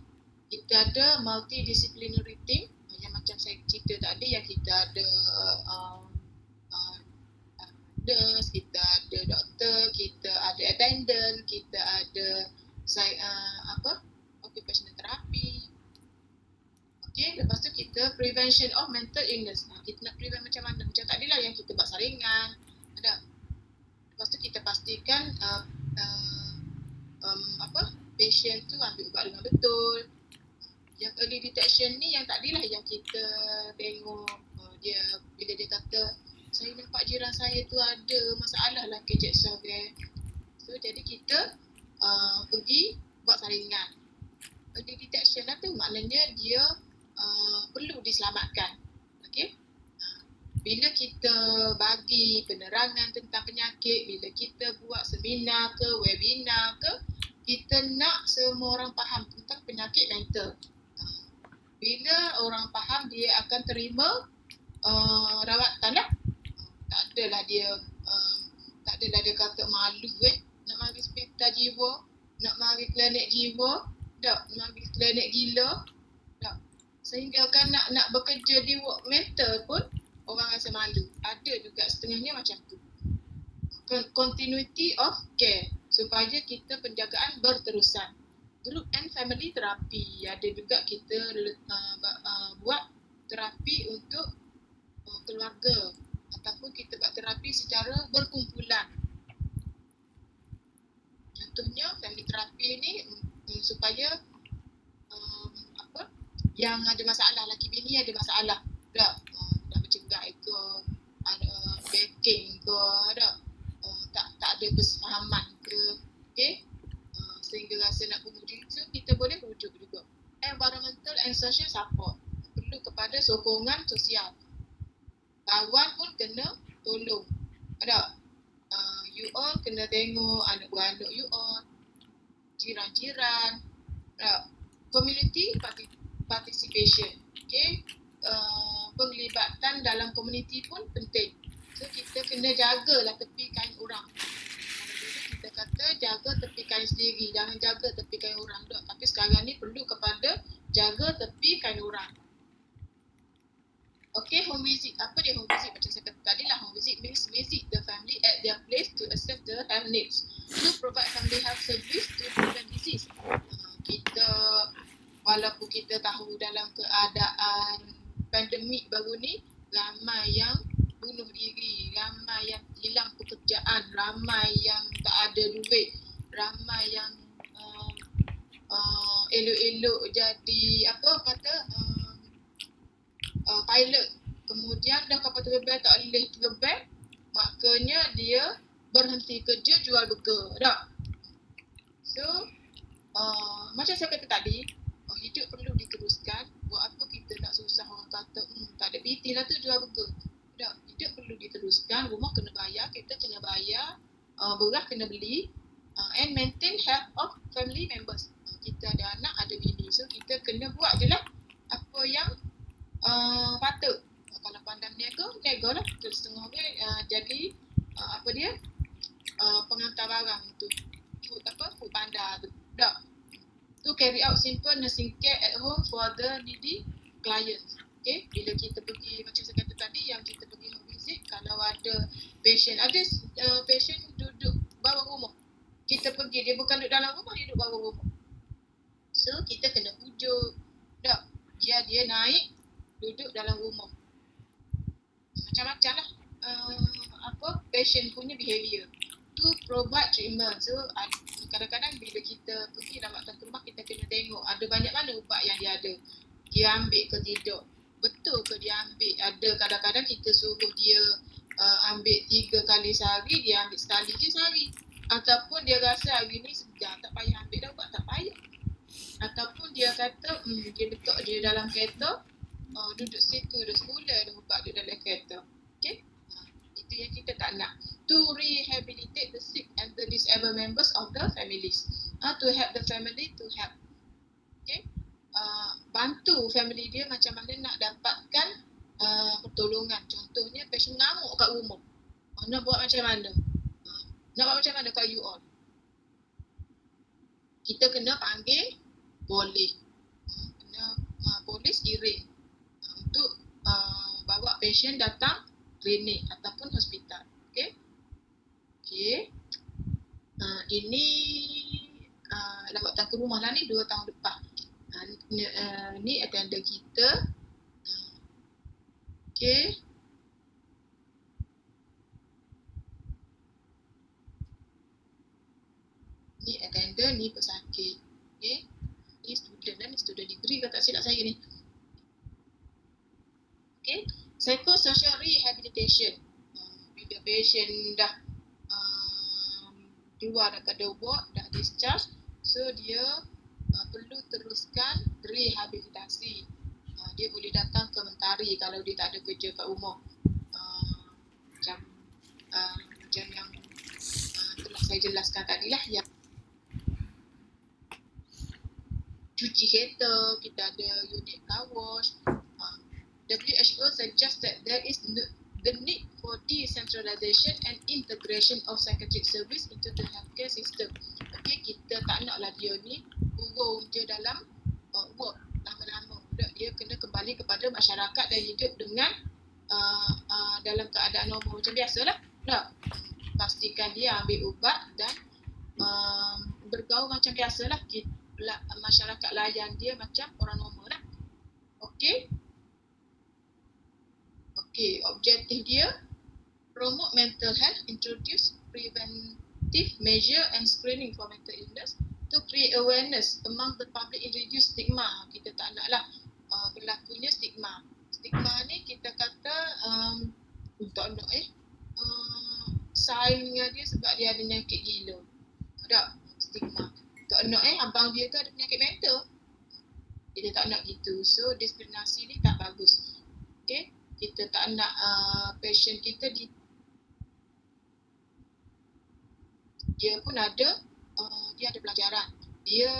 Kita ada multidisciplinary team yang macam saya cerita tadi, yang kita ada nurse, kita ada doktor, kita ada attendant, kita ada occupational therapy. Okey, lepas tu kita prevention of mental illness. Kita nak prevent macam mana? Macam tadilah yang kita buat saringan. Ada. Lepas tu kita pastikan patient tu ambil ubat dengan betul. Yang early detection ni yang tadilah yang kita tengok dia bila dia kata saya nampak jiran saya tu ada masalah lah kejap software. So jadi kita pergi buat saringan. Early detection lah tu maknanya dia perlu diselamatkan. Okey. Bila kita bagi penerangan tentang penyakit, bila kita buat seminar ke webinar ke, kita nak semua orang faham tentang penyakit mental. Bila orang faham, dia akan terima rawatan lah. Tak adalah dia kata malu nak mari hospital jiwa, nak mari klinik jiwa, tak, nak mari klinik gila, tak. Sehingga kan nak bekerja di work mental pun orang rasa malu. Ada juga setengahnya macam tu. Continuity of care, supaya kita penjagaan berterusan. Group and family therapy, ada juga kita buat terapi untuk keluarga ataupun kita buat terapi secara berkumpulan. Contohnya family terapi ni supaya yang ada masalah, laki bini ada masalah, tak nak bercegai ke, ada backing ke, tak ada persefahaman ke, okey, sehingga rasa nak bunuh diri, so kita boleh rujuk juga. Environmental and social support, perlu kepada sokongan sosial. Kawan pun kena tolong. Ada you all kena tengok anak beranak you all, jiran-jiran. Community participation. Okay, penglibatan dalam komuniti pun penting. So kita kena jagalah tepi kain orang. Dulu kita kata jaga tepi kain sendiri, jangan jaga tepi kain orang. Tapi sekarang ni perlu kepada jaga tepi kain orang. Okay, home visit. Apa dia home visit? Macam saya kata tadi lah, home visit means visit the family at their place to assess the health needs, to provide family health service to prevent disease. Kita, walaupun kita tahu dalam keadaan pandemik baru ni, ramai yang bunuh diri, ramai yang hilang pekerjaan, ramai yang tak ada duit, ramai yang elok-elok jadi pilot, kemudian dah kapal terbang tak boleh terbang, makanya dia berhenti kerja jual burger, tak? So macam saya kata tadi, hidup perlu diteruskan. Buat apa kita nak susah orang kata tak ada PT lah tu jual burger. Tak, hidup perlu diteruskan. Rumah kena bayar, kita kena bayar, beras kena beli, and maintain health of family members. Kita ada anak, ada bini, so kita kena buat je lah apa yang patut. Kalau pandang niaga lah. Terus setengah jadi pengantar barang tu, food panda tu. Tak. To carry out simple nursing care at home for the needy clients. Okay, bila kita pergi, macam saya kata tadi, yang kita pergi home visit, kalau ada patient duduk bawah rumah, kita pergi, dia bukan duduk dalam rumah, dia duduk bawah rumah. So kita kena pujuk, tak, biar dia naik duduk dalam rumah. Macam-macam lah patient punya behaviour. To provide treatment. So kadang-kadang bila kita pergi rawatan rumah, kita kena tengok ada banyak mana ubat yang dia ada, dia ambil ke tidak, betul ke dia ambil. Ada kadang-kadang kita suruh dia ambil 3 kali sehari, dia ambil sekali je sehari. Ataupun dia rasa hari ni sedang tak payah ambil dah ubat, tak payah. Ataupun dia kata dia letak je dalam kereta, duduk situ dah sebulan dah ubat dia dalam kereta. Okay? Itu yang kita tak nak. To rehabilitate the sick and the disabled members of the families. To help the family to help. Okay? Bantu family dia macam mana nak dapatkan pertolongan. Contohnya patient ngamuk kat rumah. Nak buat macam mana? Nak buat macam mana kat you all? Kita kena panggil polis. Kena polis kirim untuk bawa patient datang klinik ataupun hospital. Okay? Okay. Ini dah buat ke rumah lah ni 2 tahun lepas. Ni attender kita. Okay. Ni attender, ni pesakit. Okay. Ni student lah, ni student degree ke tak silap saya ni. Okay. Psychosocial rehabilitation. Bila patient dah keluar daripada ward, dah discharge, so dia perlu teruskan rehabilitasi. Dia boleh datang ke mentari kalau dia tak ada kerja kat rumah. Macam yang telah saya jelaskan tadi lah, yang cuci kereta, kita ada unit car wash. WHO suggests that there is the need for decentralization and integration of psychiatric service into the healthcare system. Okay, kita tak naklah dia ni kurung je dalam work lama-lama. Dia kena kembali kepada masyarakat dan hidup dengan dalam keadaan normal macam biasalah. Pastikan dia ambil ubat dan bergaul macam biasalah. Masyarakat layan dia macam orang normal lah. Okay. Okay, objektif dia promote mental health, introduce preventive measure and screening for mental illness to create awareness among the public and reduce stigma. Kita tak naklah berlakunya stigma. Stigma ni kita kata tak nak saing dengan dia sebab dia ada penyakit gila. Tak, stigma. Tak nak abang dia tu ada penyakit mental. Kita tak nak gitu. So diskriminasi ni tak bagus. Okay. Kita tak nak patient kita dia pun ada dia ada pelajaran, dia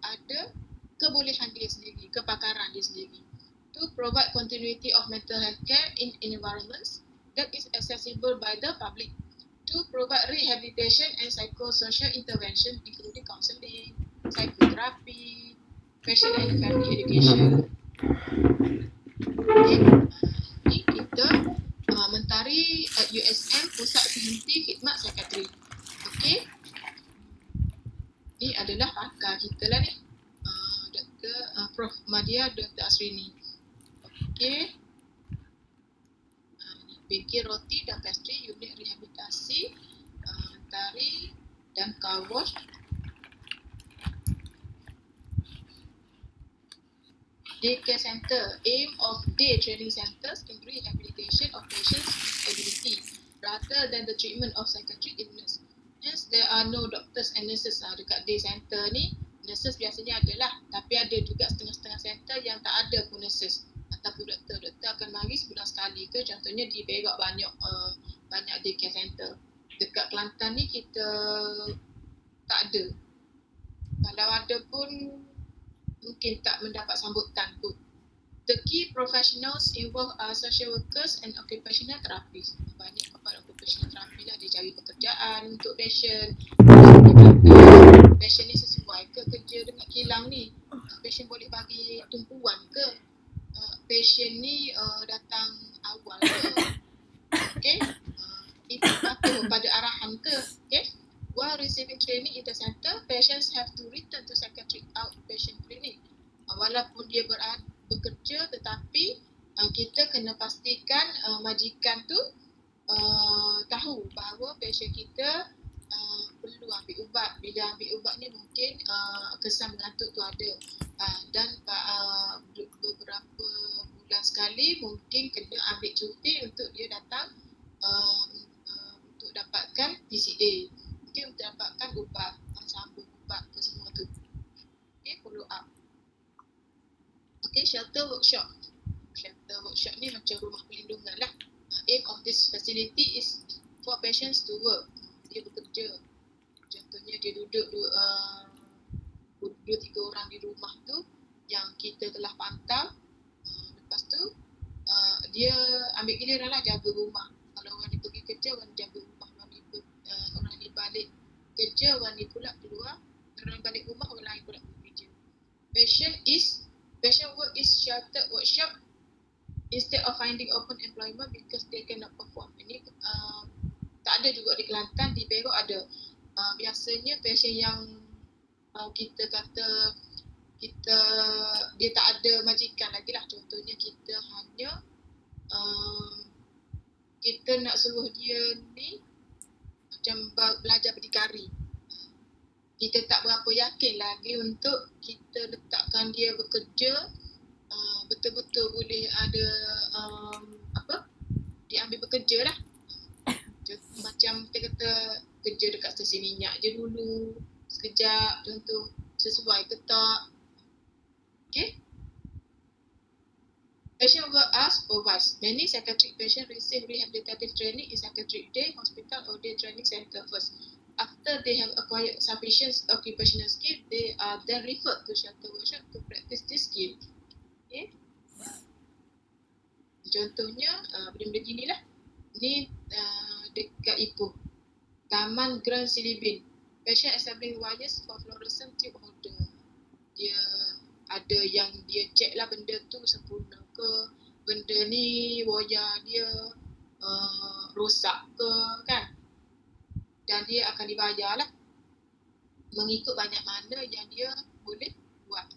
ada kebolehan dia sendiri, kepakaran dia sendiri. To provide continuity of mental health care in environments that is accessible by the public. To provide rehabilitation and psychosocial intervention including counselling, psychotherapy, patient and family education. Okay. Ini kita mentari USM Pusat Penghenti Khidmat Psikiatri. Okey. Ini adalah pakar kita lah ni. Dr. Prof. Madia Dr. Asrini. Okey. Baking roti dan pastry, unit rehabilitasi, mentari dan car wash. Daycare Center, aim of day training centers in rehabilitation of patients with disability rather than the treatment of psychiatric illness. Hence, there are no doctors and nurses dekat day center ni. Nurses biasanya adalah, tapi ada juga setengah-setengah center yang tak ada pun nurses ataupun doktor. Doktor akan mari sebulan sekali ke, contohnya di Perak banyak daycare center. Dekat Kelantan ni kita tak ada. Kalau ada pun mungkin tak mendapat sambutan pun. The key professionals involved are social workers and occupational therapists. Banyak kepada occupational therapy lah, dia cari pekerjaan untuk patient. Patient ni sesuai ke kerja dengan kilang ni? Patient boleh bagi tumpuan ke? Patient ni datang awal ke? Okay? Itu patuh pada arahan ke? Okay? While receiving training in the center, patients have to return to psychiatric outpatient clinic. Walaupun dia bekerja, tetapi kita kena pastikan majikan tu tahu bahawa patient kita perlu ambil ubat. Bila ambil ubat ni mungkin kesan mengantuk tu ada. Dan beberapa bulan sekali mungkin kena ambil cuti untuk dia datang untuk dapatkan PCA. Okay, untuk dapatkan upah, sambung upah ke semua tu. Okay, follow up. Okay, shelter workshop. Shelter workshop ni macam rumah perlindungan lah. Aim of this facility is for patients to work. Dia bekerja. Contohnya dia duduk 2-3 orang di rumah tu yang kita telah pantau. Lepas tu dia ambil giliran lah jaga rumah. Kalau orang ni pergi kerja, orang ni jaga rumah. Orang ni balik kerja, orang ni pula keluar. Orang balik rumah, orang lain pula pergi kerja. Patient work is sheltered workshop instead of finding open employment because they cannot perform. Ini tak ada juga di Kelantan, di Perak ada. Biasanya patient yang kita kata dia tak ada majikan lagi lah. Contohnya kita hanya kita nak suruh dia ni macam belajar berdikari. Kita tak berapa yakin lagi untuk kita letakkan dia bekerja betul-betul boleh ada dia ambil bekerja lah. Macam kita kata kerja dekat stesen minyak je dulu sekejap, contoh sesuai ke tak. Okay. Patient work as supervised. Many psychiatric patients receive rehabilitative training in psychiatric day, hospital or day training center first. After they have acquired sufficient occupational skill, they are then referred to shelter workshop to practice this skill. Okay. Contohnya benda-benda gini lah. Ni dekat Ipoh, Taman Grand Silibin. Patient assembling wires for fluorescent tube holder. Dia ada yang dia check lah benda tu sempurna ke, benda ni wire dia rosak ke kan, dan dia akan dibayar lah mengikut banyak mana yang dia boleh buat.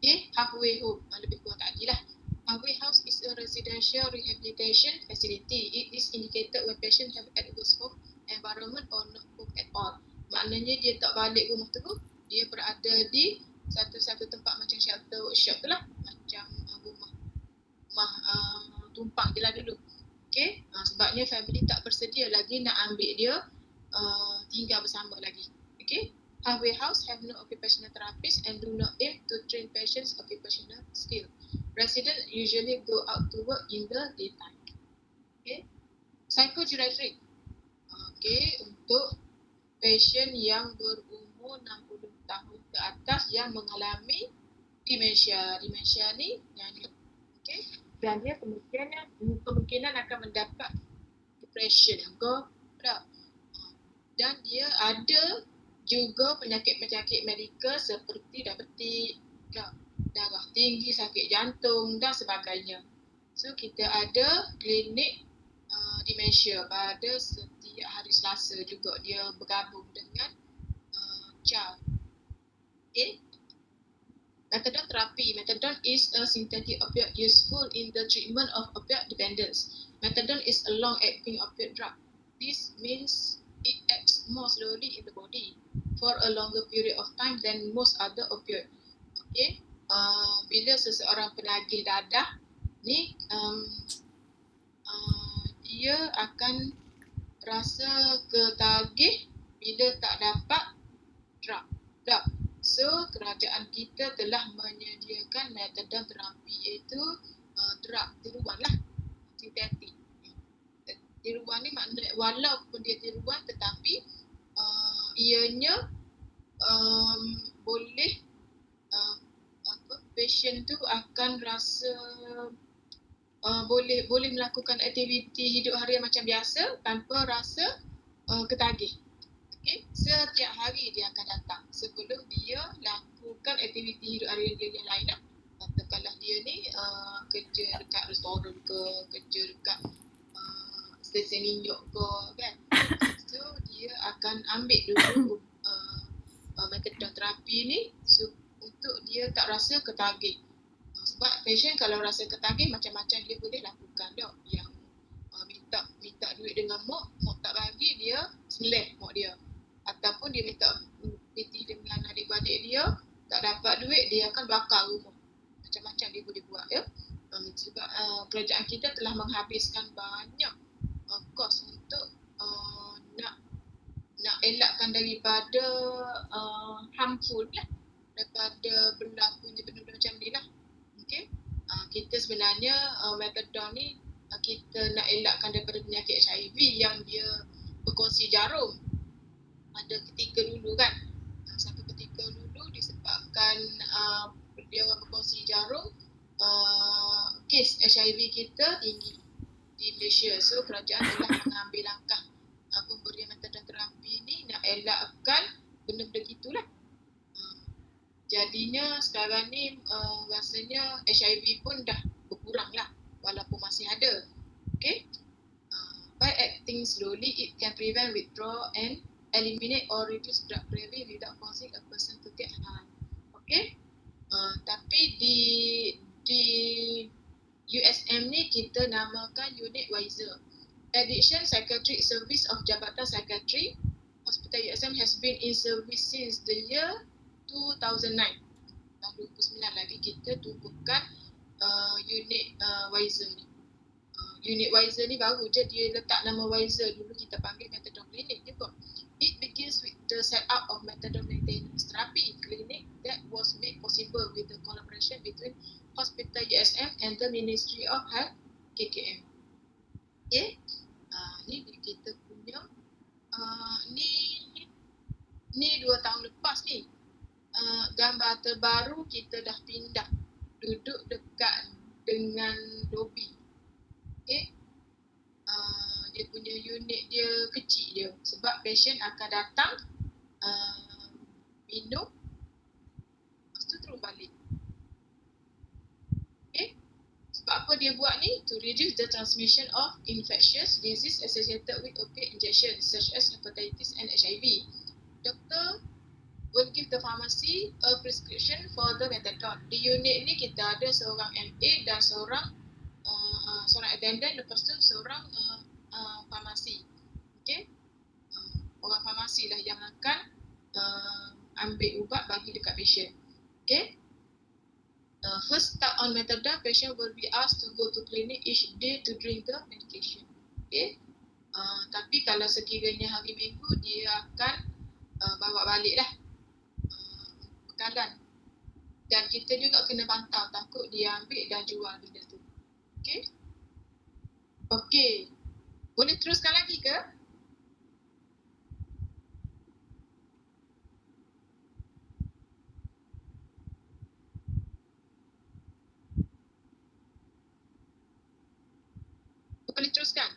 Okay, halfway home, lebih kurang tadi lah. Halfway house is a residential rehabilitation facility. It is indicated when patient have adverse home environment or not home at all. Maknanya dia tak balik rumah tu, dia berada di satu tempat macam shelter workshop tu lah, macam rumah tumpang je lah dulu. Okay, sebabnya family tak bersedia lagi nak ambil dia tinggal bersama lagi. Okay, halfway house have no occupational therapist and do not aim to train patients occupational skill. Residents usually go out to work in the daytime. Okay, psychogeriatric. Okay, untuk patient yang berumur 60 tahun ke atas yang mengalami demensia. Demensia ni yang okay, dan dia kemungkinan akan mendapat depression ke tak. Dan dia ada juga penyakit-penyakit medikal seperti diabetes, darah tinggi, sakit jantung dan sebagainya. So kita ada klinik demensia pada setiap hari Selasa juga, dia bergabung dengan CHAR. Okay. Methadone therapy. Methadone is a synthetic opioid useful in the treatment of opioid dependence. Methadone is a long-acting opioid drug. This means it acts more slowly in the body for a longer period of time than most other opioid. Okay. Bila seseorang penagih dadah ni, dia akan rasa ketagih bila tak dapat drug. So, kerajaan kita telah menyediakan metadon terapi, iaitu drug tiruan lah, sintetik. Tiruan ni maknanya walaupun dia tiruan tetapi ianya boleh patient tu akan rasa boleh melakukan aktiviti hidup harian macam biasa tanpa rasa ketagih. Okay. Setiap hari dia akan datang sebelum dia lakukan aktiviti hidup harian dia yang lain lah. Katakanlah dia ni kerja dekat restoran ke, kerja dekat stesen minyak ke kan. So dia akan ambil dulu metadon terapi ni untuk dia tak rasa ketagih. Sebab patient kalau rasa ketagih macam-macam dia boleh lakukan tak. Yang minta duit dengan mak tak bagi, dia seleh mak dia. Ataupun dia minta piti dengan adik-beradik dia, tak dapat duit, dia akan bakar rumah. Macam-macam dia boleh buat ya. Sebab kerajaan kita telah menghabiskan banyak course untuk nak elakkan daripada harmful lah, daripada berlakunya benda-benda macam ni lah. Okay. Kita sebenarnya metadon ni kita nak elakkan daripada penyakit HIV yang dia berkongsi jarum. Ada ketika dulu kan, satu ketika dulu disebabkan dia orang berkongsi jarum, kes HIV kita tinggi di Malaysia. So kerajaan telah mengambil langkah pemberian metadon terapi ni nak elakkan benda-benda gitulah. Jadinya sekarang ni rasanya HIV pun dah berkurang lah, walaupun masih ada. Okay. By acting slowly, it can prevent withdrawal and eliminate or reduce drug craving without causing a person to get high. Okay. Tapi di USM ni kita namakan Unit Wiser. Addiction Psychiatric Service of Jabatan Psychiatry Hospital USM has been in service since the year 2009. Tahun 2009 lagi kita tubuhkan unit Wiser ni. Unit Wiser ni baru je dia letak nama Wiser, dulu kita panggil Methadone Clinic juga. It begins with the set-up of Methadone Maintenance Therapy Clinic that was made possible with the collaboration between Hospital USM and the Ministry of Health KKM. Okay. Ni kita punya ni 2 tahun lepas ni. Gambar terbaru kita dah pindah duduk dekat dengan lobi. Okay. Dia punya unit dia kecil dia sebab patient akan datang minum lepas tu terus balik. Okay. Sebab apa dia buat ni? To reduce the transmission of infectious disease associated with opiate injection such as hepatitis and HIV. Doctor will give the pharmacy a prescription for the methadone. Di unit ni kita ada seorang MA dan seorang attendant, lepas tu seorang farmasi. Okay. Orang farmasi lah yang akan ambil ubat bagi dekat patient. Okay. First start on methadone, patient will be asked to go to clinic each day to drink the medication. Okay. Tapi kalau sekiranya hari minggu dia akan bawa balik lah bekalan. Dan kita juga kena pantau, takut dia ambil dan jual benda tu. Okay. Okay. Boleh teruskan lagi ke? Boleh teruskan?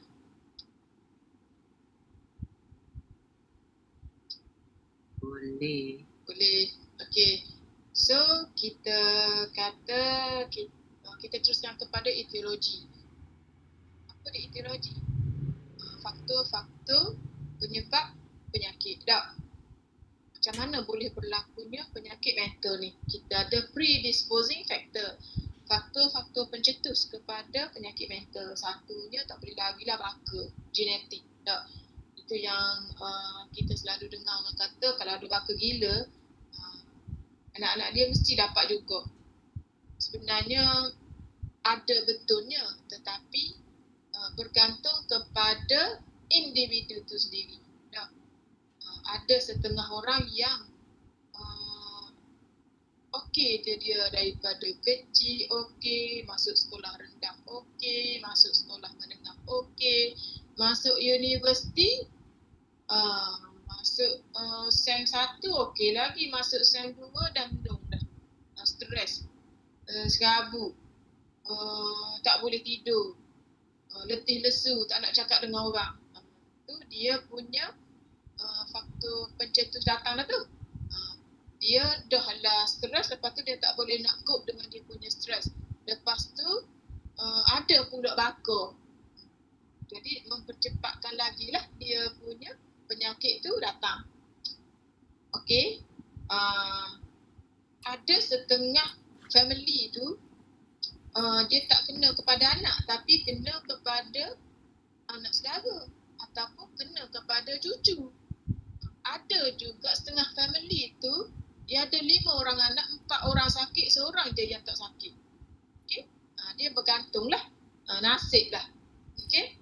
Boleh. Boleh. Okay. So, kita kata kita teruskan kepada etiologi. Apa dia etiologi? Faktor-faktor penyebab penyakit. Macam mana boleh berlakunya penyakit mental ni? Kita ada predisposing factor. Faktor-faktor pencetus kepada penyakit mental. Satunya tak boleh lagi lah baka, genetik. Itu yang kita selalu dengar orang kata kalau ada baka gila, anak-anak dia mesti dapat juga. Sebenarnya ada betulnya, tetapi bergantung kepada individu itu sendiri. Ada setengah orang yang okey dia daripada kecil, okey, masuk sekolah rendah, okey, masuk sekolah menengah, okey, masuk universiti, masuk SEM 1 okey lagi, masuk SEM 2 dah mendung dah. Stres, serabut, tak boleh tidur, letih lesu, tak nak cakap dengan orang. Tu dia punya faktor pencetus datang dah tu. Dia dah lah stres, lepas tu dia tak boleh nak cope dengan dia punya stres. Lepas tu ada pula baka. Jadi mempercepatkan lagi lah dia punya penyakit tu datang. Okey. Ada setengah family tu dia tak kena kepada anak, tapi kena kepada anak saudara ataupun kena kepada cucu. Ada juga setengah family tu dia ada 5 orang anak, 4 orang sakit, seorang je yang tak sakit. Okey. Dia bergantung lah, nasib lah. Okey.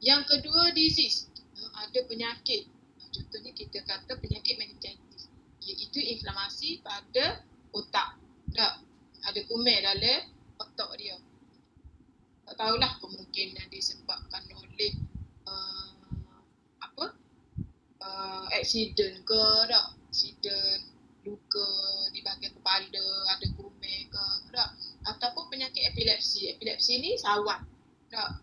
Yang kedua, disease. Ada penyakit. Contohnya kita kata penyakit meningitis, iaitu inflamasi pada otak. Tak? Ada kuman dalam otak dia. Tak tahulah kemungkinan disebabkan oleh aksiden ke tak? Aksiden, luka di bahagian kepala, ada kuman ke tak? Ataupun penyakit epilepsi. Epilepsi ni sawan. Tak?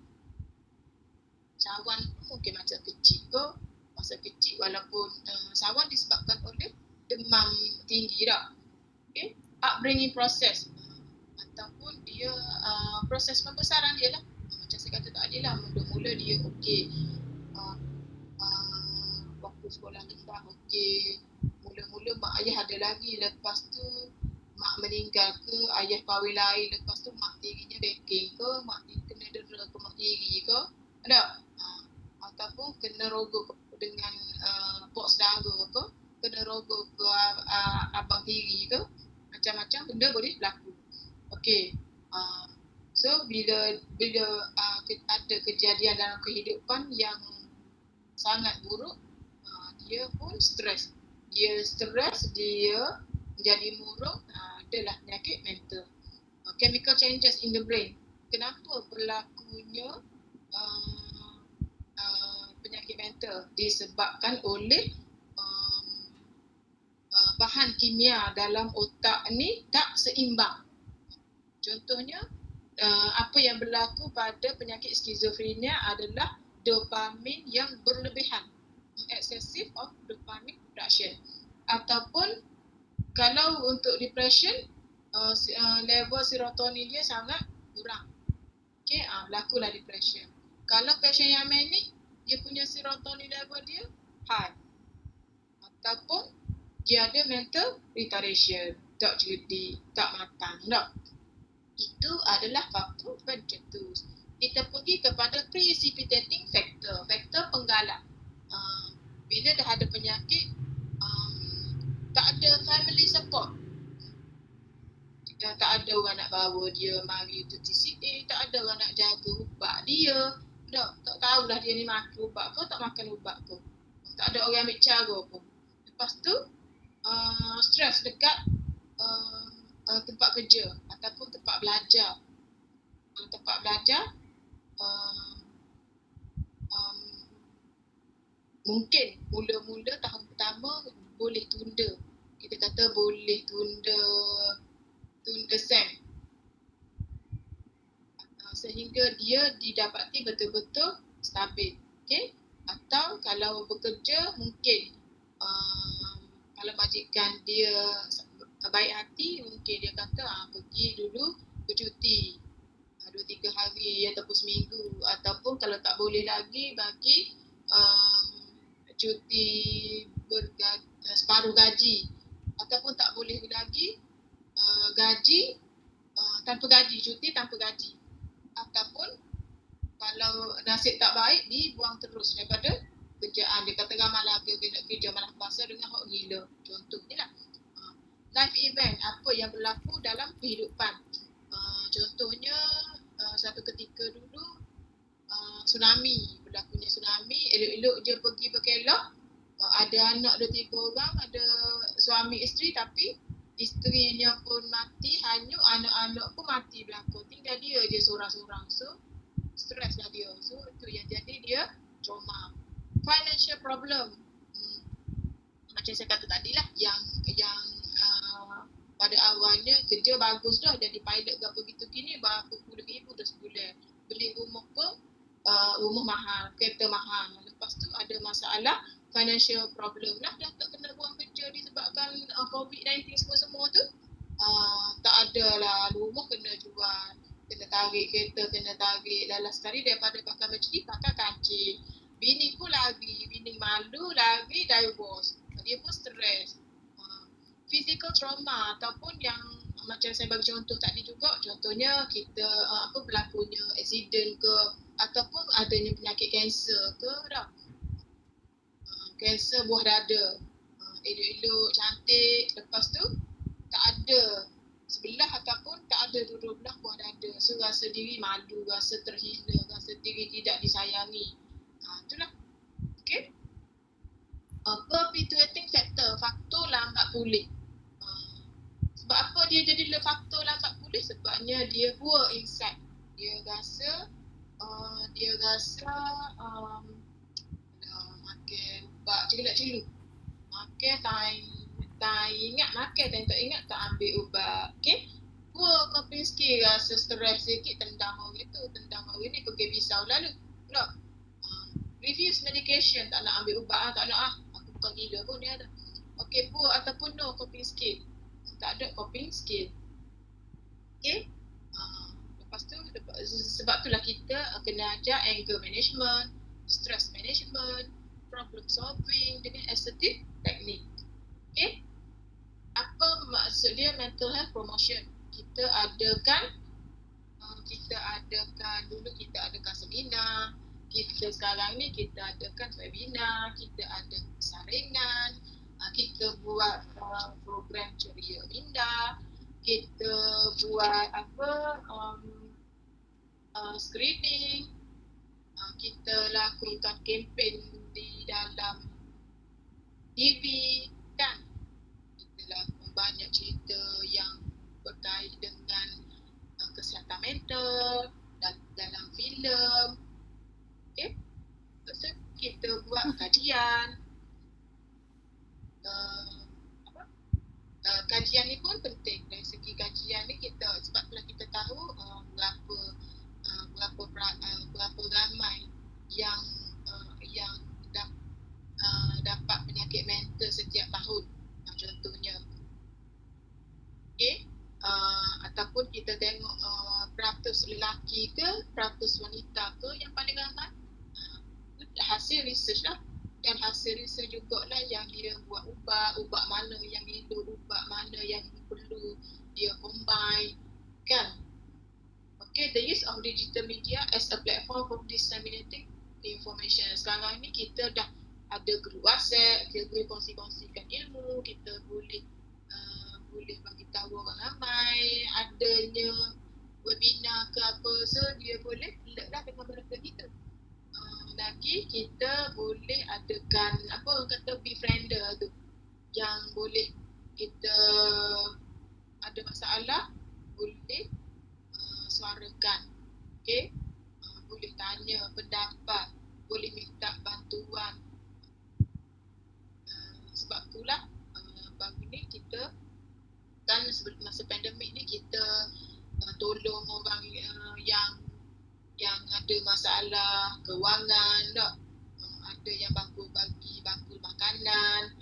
Sawan mungkin masa kecil ke, masa kecil walaupun sawan disebabkan oleh demam tinggi tak? Okay? Upbringing process ataupun dia proses pembesaran dia lah. Macam saya kata tadi lah, mula-mula dia okey, waktu sekolah rendah okey, mula-mula mak ayah ada lagi, lepas tu mak meninggal ke, ayah kahwin lain, lepas tu mak tirinya backing ke, mak kena dera ke mak tiri ke, ada? Ataupun kena rogol dengan pok saudara ke, kena rogol ke abang tiri ke, macam-macam benda boleh berlaku. Okey. So bila ada kejadian dalam kehidupan yang sangat buruk, dia pun stres. Dia stres, dia menjadi murung, adalah penyakit mental. Chemical changes in the brain. Kenapa berlakunya penyakit mental? Disebabkan oleh bahan kimia dalam otak ni tak seimbang. Contohnya, apa yang berlaku pada penyakit skizofrenia adalah dopamin yang berlebihan, excessive of dopamine production. Ataupun kalau untuk depression, level serotonin dia sangat kurang. Okay, berlakulah depression. Kalau pasien yang manic, dia punya serotonin level dia high. Ataupun dia ada mental retardation, tak cerdik, tak matang, tak? Itu adalah faktor pencetus. Kita pergi kepada precipitating factor, faktor penggalak. Bila dah ada penyakit, tak ada family support. Tak ada orang nak bawa dia mari tu TCA, tak ada orang nak jaga ubat dia. Tak tahulah dia ni makan ubat ke tak makan ubat ke. Tak ada orang ambil cara pun. Lepas tu, stres dekat tempat kerja ataupun tempat belajar. Tempat belajar mungkin mula-mula tahun pertama boleh tunda. Kita kata boleh tunda SEM sehingga dia didapati betul-betul stabil. Okay? Atau kalau bekerja mungkin kalau majikan dia baik hati, mungkin dia kata pergi dulu bercuti 2-3 hari ataupun seminggu, ataupun kalau tak boleh lagi bagi cuti separuh gaji, ataupun tak boleh lagi gaji tanpa gaji, cuti tanpa gaji, ataupun kalau nasib tak baik dibuang terus daripada kerjaan. Dia kata ramai lagi kena kerja malah pasal dengan hak gila. Contohnya lah life event, apa yang berlaku dalam kehidupan. Contohnya satu ketika dulu tsunami, berlakunya tsunami, elok-elok dia pergi berkelok, ada anak 2-3 orang, ada suami isteri, tapi isterinya pun mati, hanyut, anak-anak pun mati belakang, tinggal dia je seorang-seorang. So stres lah dia. So itu yang jadi dia trauma. Financial problem, macam saya kata tadi lah, yang pada awalnya kerja bagus dah, jadi pilot ke begitu gini, berapa puluh ribu dah sebulan. Beli rumah pun rumah mahal, kereta mahal. Lepas tu ada masalah financial problem lah, dah tak kena buang kerja disebabkan COVID-19 semua-semua tu. Tak ada lah, rumah kena jual, kena tarik kereta, kena tarik. Lalas sekali daripada pakai majlis, pakai kancing. Bini pun lagi, bini malu lagi, divorce. Dia pun stres. Physical trauma ataupun yang macam saya bagi contoh tadi juga, contohnya kita berlakunya accident ke, ataupun adanya penyakit kanser ke dah. Kanser buah dada, elok-elok cantik, lepas tu tak ada sebelah ataupun tak ada dua-dua belah buah dada. So rasa diri malu, rasa terhina, rasa diri tidak disayangi. Perpetuating factor, faktor lambat pulih. Sebab apa dia jadi faktor lambat pulih? Sebabnya dia poor insight. Dia rasa makan ubat celak-celuk. Makan tak ingat makan, tak ingat tak ambil ubat. Okay? Poor coping skill, rasa stres sikit, tendang orang tu, tendang orang ni, pergi pisau lalu. Tak. Refuse medication, tak nak ambil ubat, tak nak aku bukan gila pun dia ada. Okay, poor ataupun no coping skill. Tak ada coping skill. Okay? Lepas tu, sebab itulah kita kena ajar anger management, stress management, problem solving dengan assertive technique. Okay? Apa maksud dia mental health promotion? Kita adakan dulu kita adakan seminar, sekarang ni kita adakan webinar, kita ada saringan, kita buat program ceria minda, kita buat screening, kita lakukan kempen di dalam TV kan, kita lakukan banyak cerita yang berkait dengan kesihatan mental dalam filem. Okay? So, kita buat kajian. Kajian ni pun penting. Dari segi kajian ni kita, sebab itulah kita tahu berapa ramai yang dapat penyakit mental setiap tahun, contohnya. Okay? Ataupun kita tengok peratus lelaki ke peratus wanita ke yang paling ramai, hasil research lah. Dan hasil research jugalah yang dia buat ubat mana yang hidup, ubat mana yang perlu dia combine kan. Okay, the use of digital media as a platform for disseminating information. Sekarang ni kita dah ada grup WhatsApp, kita boleh kongsi-kongsikan ilmu, kita boleh bagi tahu orang ramai, adanya webinar ke apa, so dia boleh letaklah dengan mereka kita. Lagi kita boleh adakan apa orang kata befriender tu, yang boleh kita ada masalah boleh suarakan. Okay? Boleh tanya pendapat, boleh minta bantuan. Sebab itulah baru ni kita kan masa pandemik ni kita tolong orang yang ada masalah kewangan tak? Ada yang bagi bangkul makanan,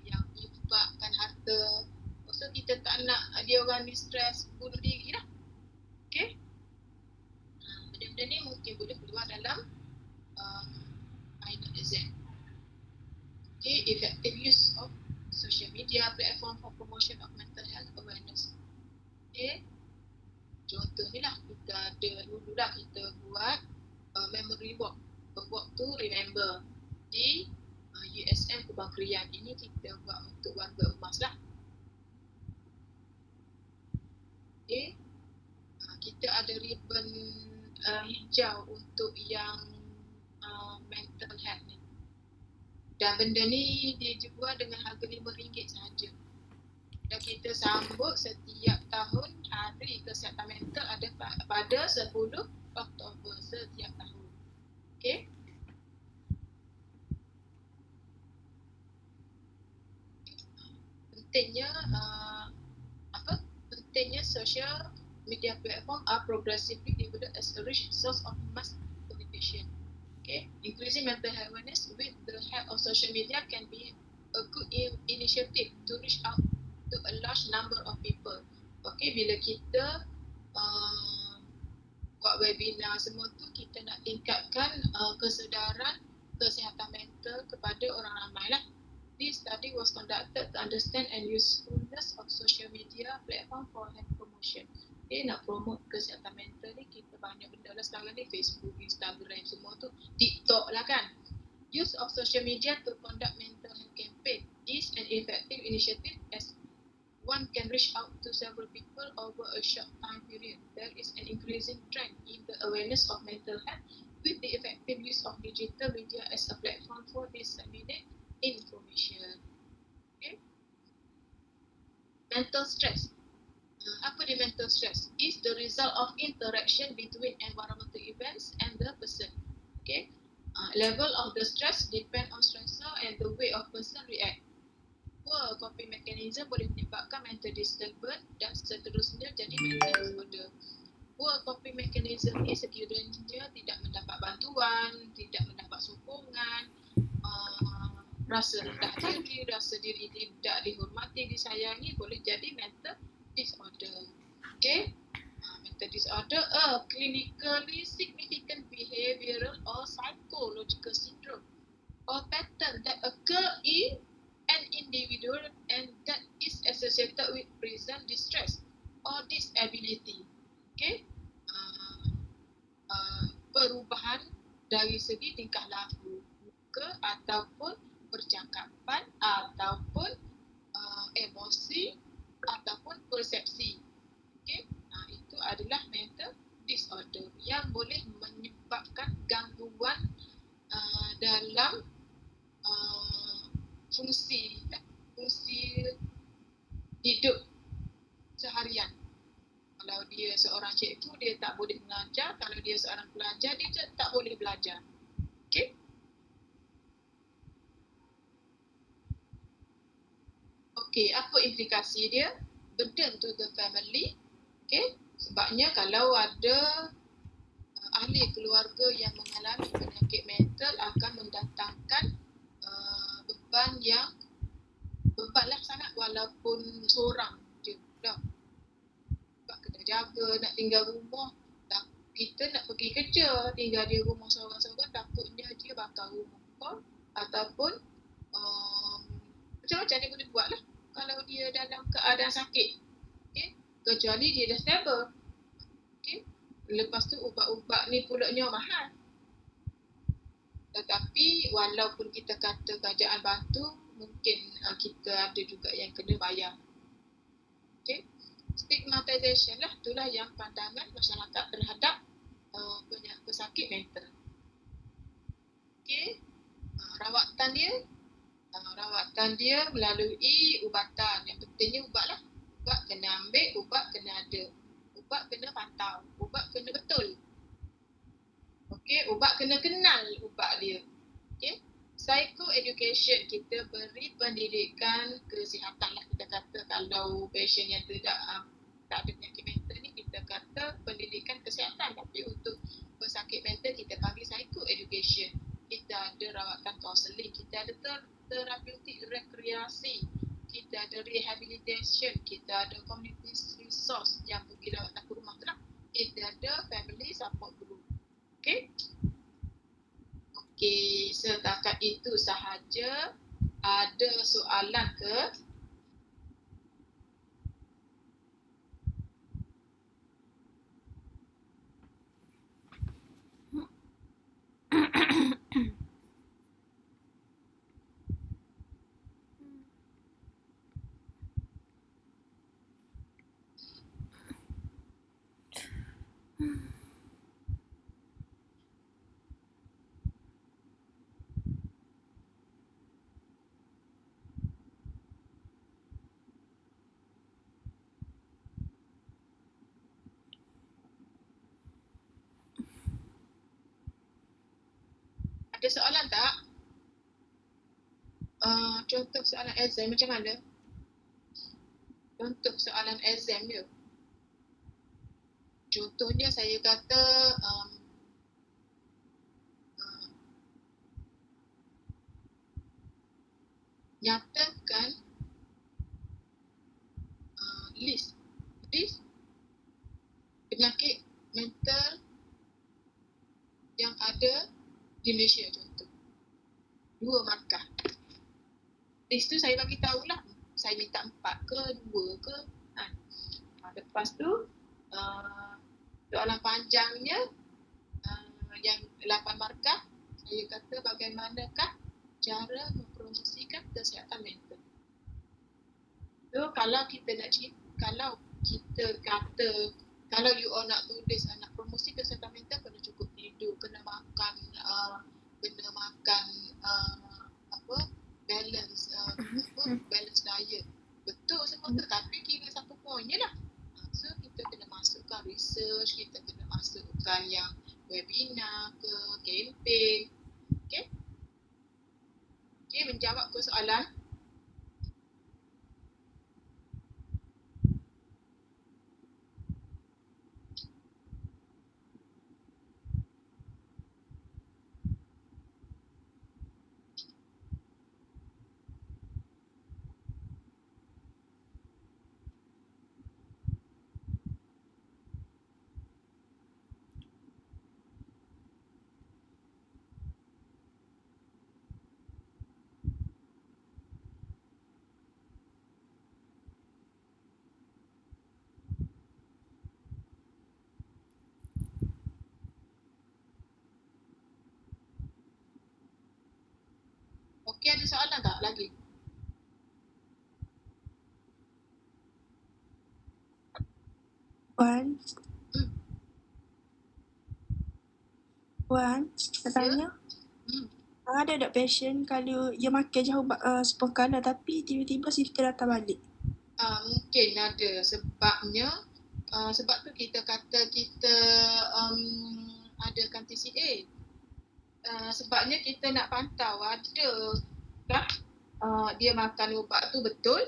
yang infakkan harta. So kita tak nak dia orang ni stres bunuh diri lah. Okay? Benda-benda ni mungkin boleh keluar dalam final exam. Okay, effective use of social media platform for promotion of mental health awareness. Okay, contoh ni lah, kita ada dulu lah kita buat memory walk, walk to remember di USM Kubang Krian. Ini kita buat untuk warga emas lah. Okay, kita ada ribbon hijau untuk yang mental health ni. Dan benda ni dia jual dengan harga RM5 sahaja. Dan kita sambut setiap tahun Hari Kesihatan Mental ada pada 10 Oktober setiap tahun. Okay? Pentingnya social media platform are progressively developed as a rich source of mass communication. Okay, increasing mental health awareness with the help of social media can be a good initiative to reach out to a large number of people. Okay, bila kita buat webinar semua tu, kita nak tingkatkan kesedaran kesihatan mental kepada orang ramai lah. This study was conducted to understand and usefulness of social media platform for health promotion. Okay, nak promote kesihatan mental ni kita banyak benda lah sekarang ni, Facebook, Instagram, semua tu, TikTok lah kan. Use of social media to conduct mental health campaign is an effective initiative as one can reach out to several people over a short time period. There is an increasing trend in the awareness of mental health with the effective use of digital media as a platform for disseminate information. Okay. Mental stress. Apa dia mental stress? Is the result of interaction between environmental events and the person. Okay. Level of the stress depend on stressor and the way of person react. Poor coping mechanism boleh menyebabkan mental disturbance dan seterusnya jadi mental disorder. Poor coping mechanism ni sekiranya tidak mendapat bantuan, tidak mendapat sokongan, rasa rendah diri, rasa diri tidak dihormati, disayangi, boleh jadi mental disorder. Okay. Mental disorder, a clinically significant behavioral or psychological syndrome or pattern that occur in an individual and that is associated with present distress or disability. Okay. Perubahan dari segi tingkah laku, muka ataupun percakapan ataupun emosi ataupun persepsi. Okay. Itu adalah mental disorder yang boleh menyebabkan gangguan dalam fungsi hidup seharian. Kalau dia seorang cikgu, dia tak boleh mengajar. Kalau dia seorang pelajar, dia tak boleh belajar. Okay. Okay, apa implikasi dia? Burden to the family. Okay. Sebabnya kalau ada ahli keluarga yang mengalami penyakit mental akan mendatangkan beban lah sangat walaupun seorang je dah. Sebab kena jaga, nak tinggal rumah, kita nak pergi kerja, tinggal di rumah seorang-seorang, takutnya dia bakal rumah ataupun macam-macam dia boleh buat lah kalau dia dalam keadaan sakit. Okay? Kecuali dia dah stable. Okay? Lepas tu ubat-ubat ni pulaknya mahal. Tetapi walaupun kita kata kerajaan bantu, mungkin kita ada juga yang kena bayar. Okay. Stigmatization lah, itulah yang pandangan masyarakat terhadap pesakit mental. Okay. Rawatan dia melalui ubatan. Yang pentingnya ubat lah. Ubat kena ambil, ubat kena ada. Ubat kena pantau, ubat kena betul. Okey, ubat kena kenal ubat dia. Okey. Psychoeducation, kita beri pendidikan kesihatan lah. Kita kata kalau pasien yang tak ada penyakit mental ni, kita kata pendidikan kesihatan. Tapi untuk pesakit mental, kita panggil psychoeducation. Kita ada rawatan kaunseling, kita ada terapeutik rekreasi, kita ada rehabilitation, kita ada community resource yang pergi rawatan ke rumah tu lah. Kita ada family support group. Okey. Okey, setakat itu sahaja. Ada soalan ke? Ada soalan tak? Contoh soalan exam macam mana? Contoh soalan exam dia. Contohnya saya kata nyatakan list penyakit mental yang ada di Malaysia, contoh 2 markah. List tu saya bagi tahulah, saya minta 4 ke 2 ke. Lepas tu soalan panjangnya yang 8 markah, saya kata bagaimanakah cara mempromosikan kesihatan mental. So kalau kita kata kalau you all nak tulis nak promosi kesihatan mental, kena cukup tidur, kena makan mengadakan yang webinar ke, kempen. Okey? Okey, menjawab ke soalan. Okey, ada soalan tak lagi? Hmm. Wan, nak tanya. Ada tak pasien kalau dia makan je ubat 10 kali tapi tiba-tiba simptom datang balik? Mungkin ada sebab tu kita kata kita adakan TCA. Sebabnya kita nak pantau adakah dia makan ubat tu betul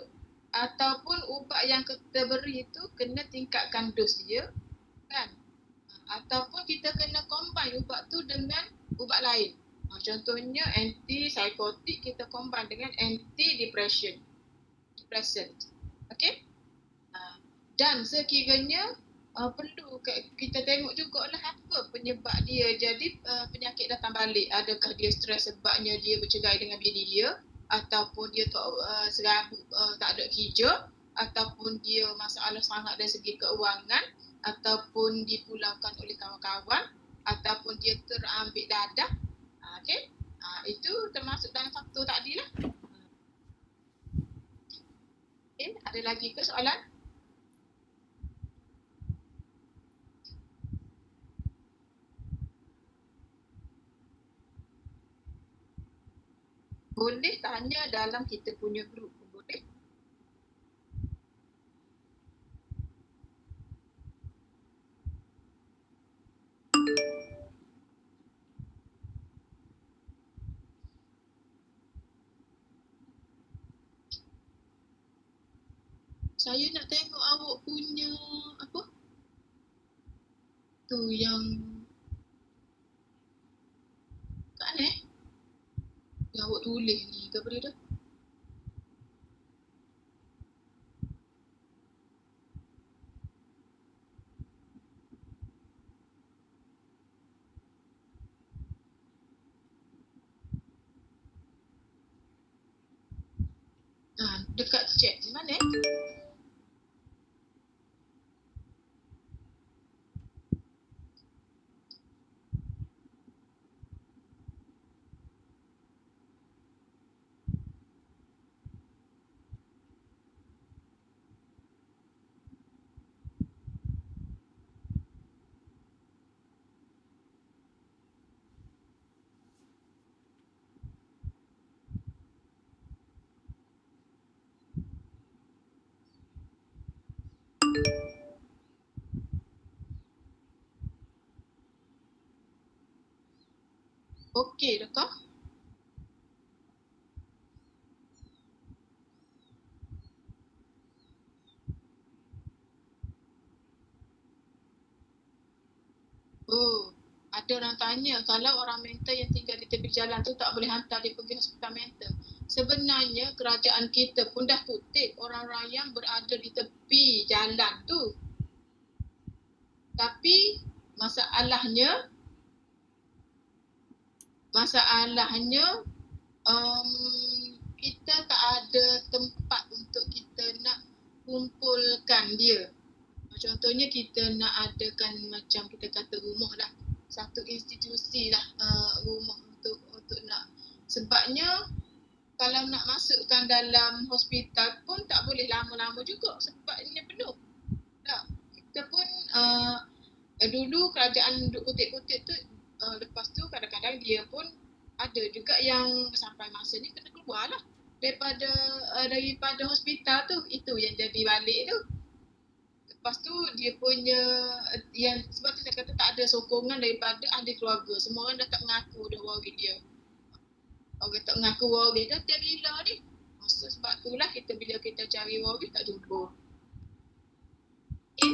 ataupun ubat yang kita beri tu kena tingkatkan dos dia kan, ataupun kita kena combine ubat tu dengan ubat lain. Contohnya antipsychotic kita combine dengan antidepressant. Okey? Dan sekiranya perlu kita tengok jugalah apa penyebab dia jadi penyakit datang balik. Adakah dia stres sebabnya dia bercerai dengan bini dia, ataupun dia serabut tak ada kerja, ataupun dia masalah sangat dari segi keuangan, ataupun dipulaukan oleh kawan-kawan, ataupun dia terambil dadah. Okey? Itu termasuk dalam faktor tadi lah. Okay, ada lagi ke soalan? Boleh tanya dalam kita punya grup. Boleh. Saya nak tengok awak punya apa? Tu yang kat ni. Yang awak tulis ni ke apa dia tu? Dekat chat di mana? Okey dah kah? Oh, ada orang tanya kalau orang mental yang tinggal di tepi jalan tu tak boleh hantar dia pergi hospital mental. Sebenarnya kerajaan kita pun dah kutip orang-orang yang berada di tepi jalan tu. Tapi masalahnya kita tak ada tempat untuk kita nak kumpulkan dia. Contohnya kita nak adakan macam kita kata rumah lah, satu institusi lah, rumah untuk nak, sebabnya kalau nak masukkan dalam hospital pun tak boleh lama-lama juga sebabnya penuh. Tak. Kita pun dulu kerajaan duk kutip-kutip tu, lepas tu kadang-kadang dia pun ada juga yang sampai masa ni kena keluar lah daripada hospital tu. Itu yang jadi balik tu. Lepas tu dia punya yang sebab tu saya kata tak ada sokongan daripada ahli keluarga. Semua orang dah tak mengaku dah worry dia. Orang tak mengaku worry dah tiap gila ni. Masa sebab tu lah kita bila kita cari worry tak jumpa. Okay.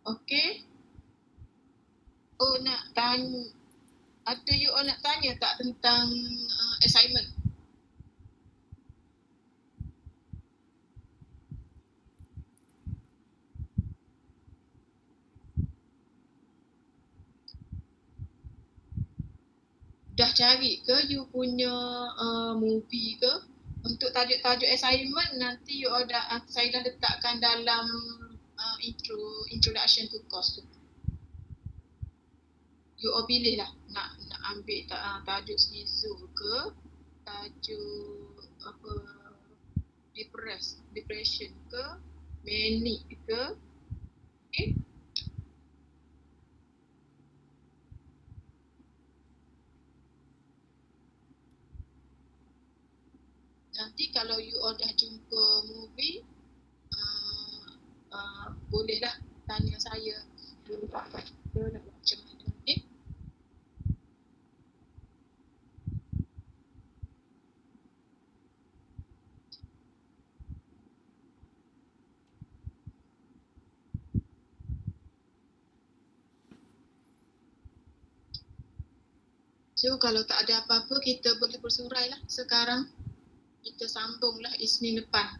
Okay. Oh nak tanya. Ada you all nak tanya tak tentang assignment? Dah cari ke you punya movie ke? Untuk tajuk-tajuk assignment nanti you all saya dah letakkan dalam introduction to course tu. You all pilih lah nak ambil tajuk schizo ke, tajuk apa depression ke, manic ke. Okay. Nanti kalau you all dah jumpa movie bolehlah tanya saya dulu nak buat macam mana. Okay. So kalau tak ada apa-apa kita boleh bersurai lah sekarang. Kita sambunglah Isnin depan.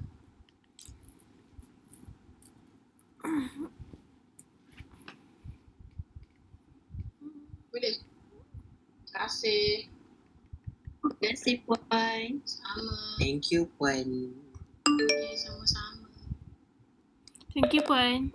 Boleh? Terima kasih. Terima kasih Puan. Sama. Thank you, Puan. Okay, sama-sama. Thank you, Puan.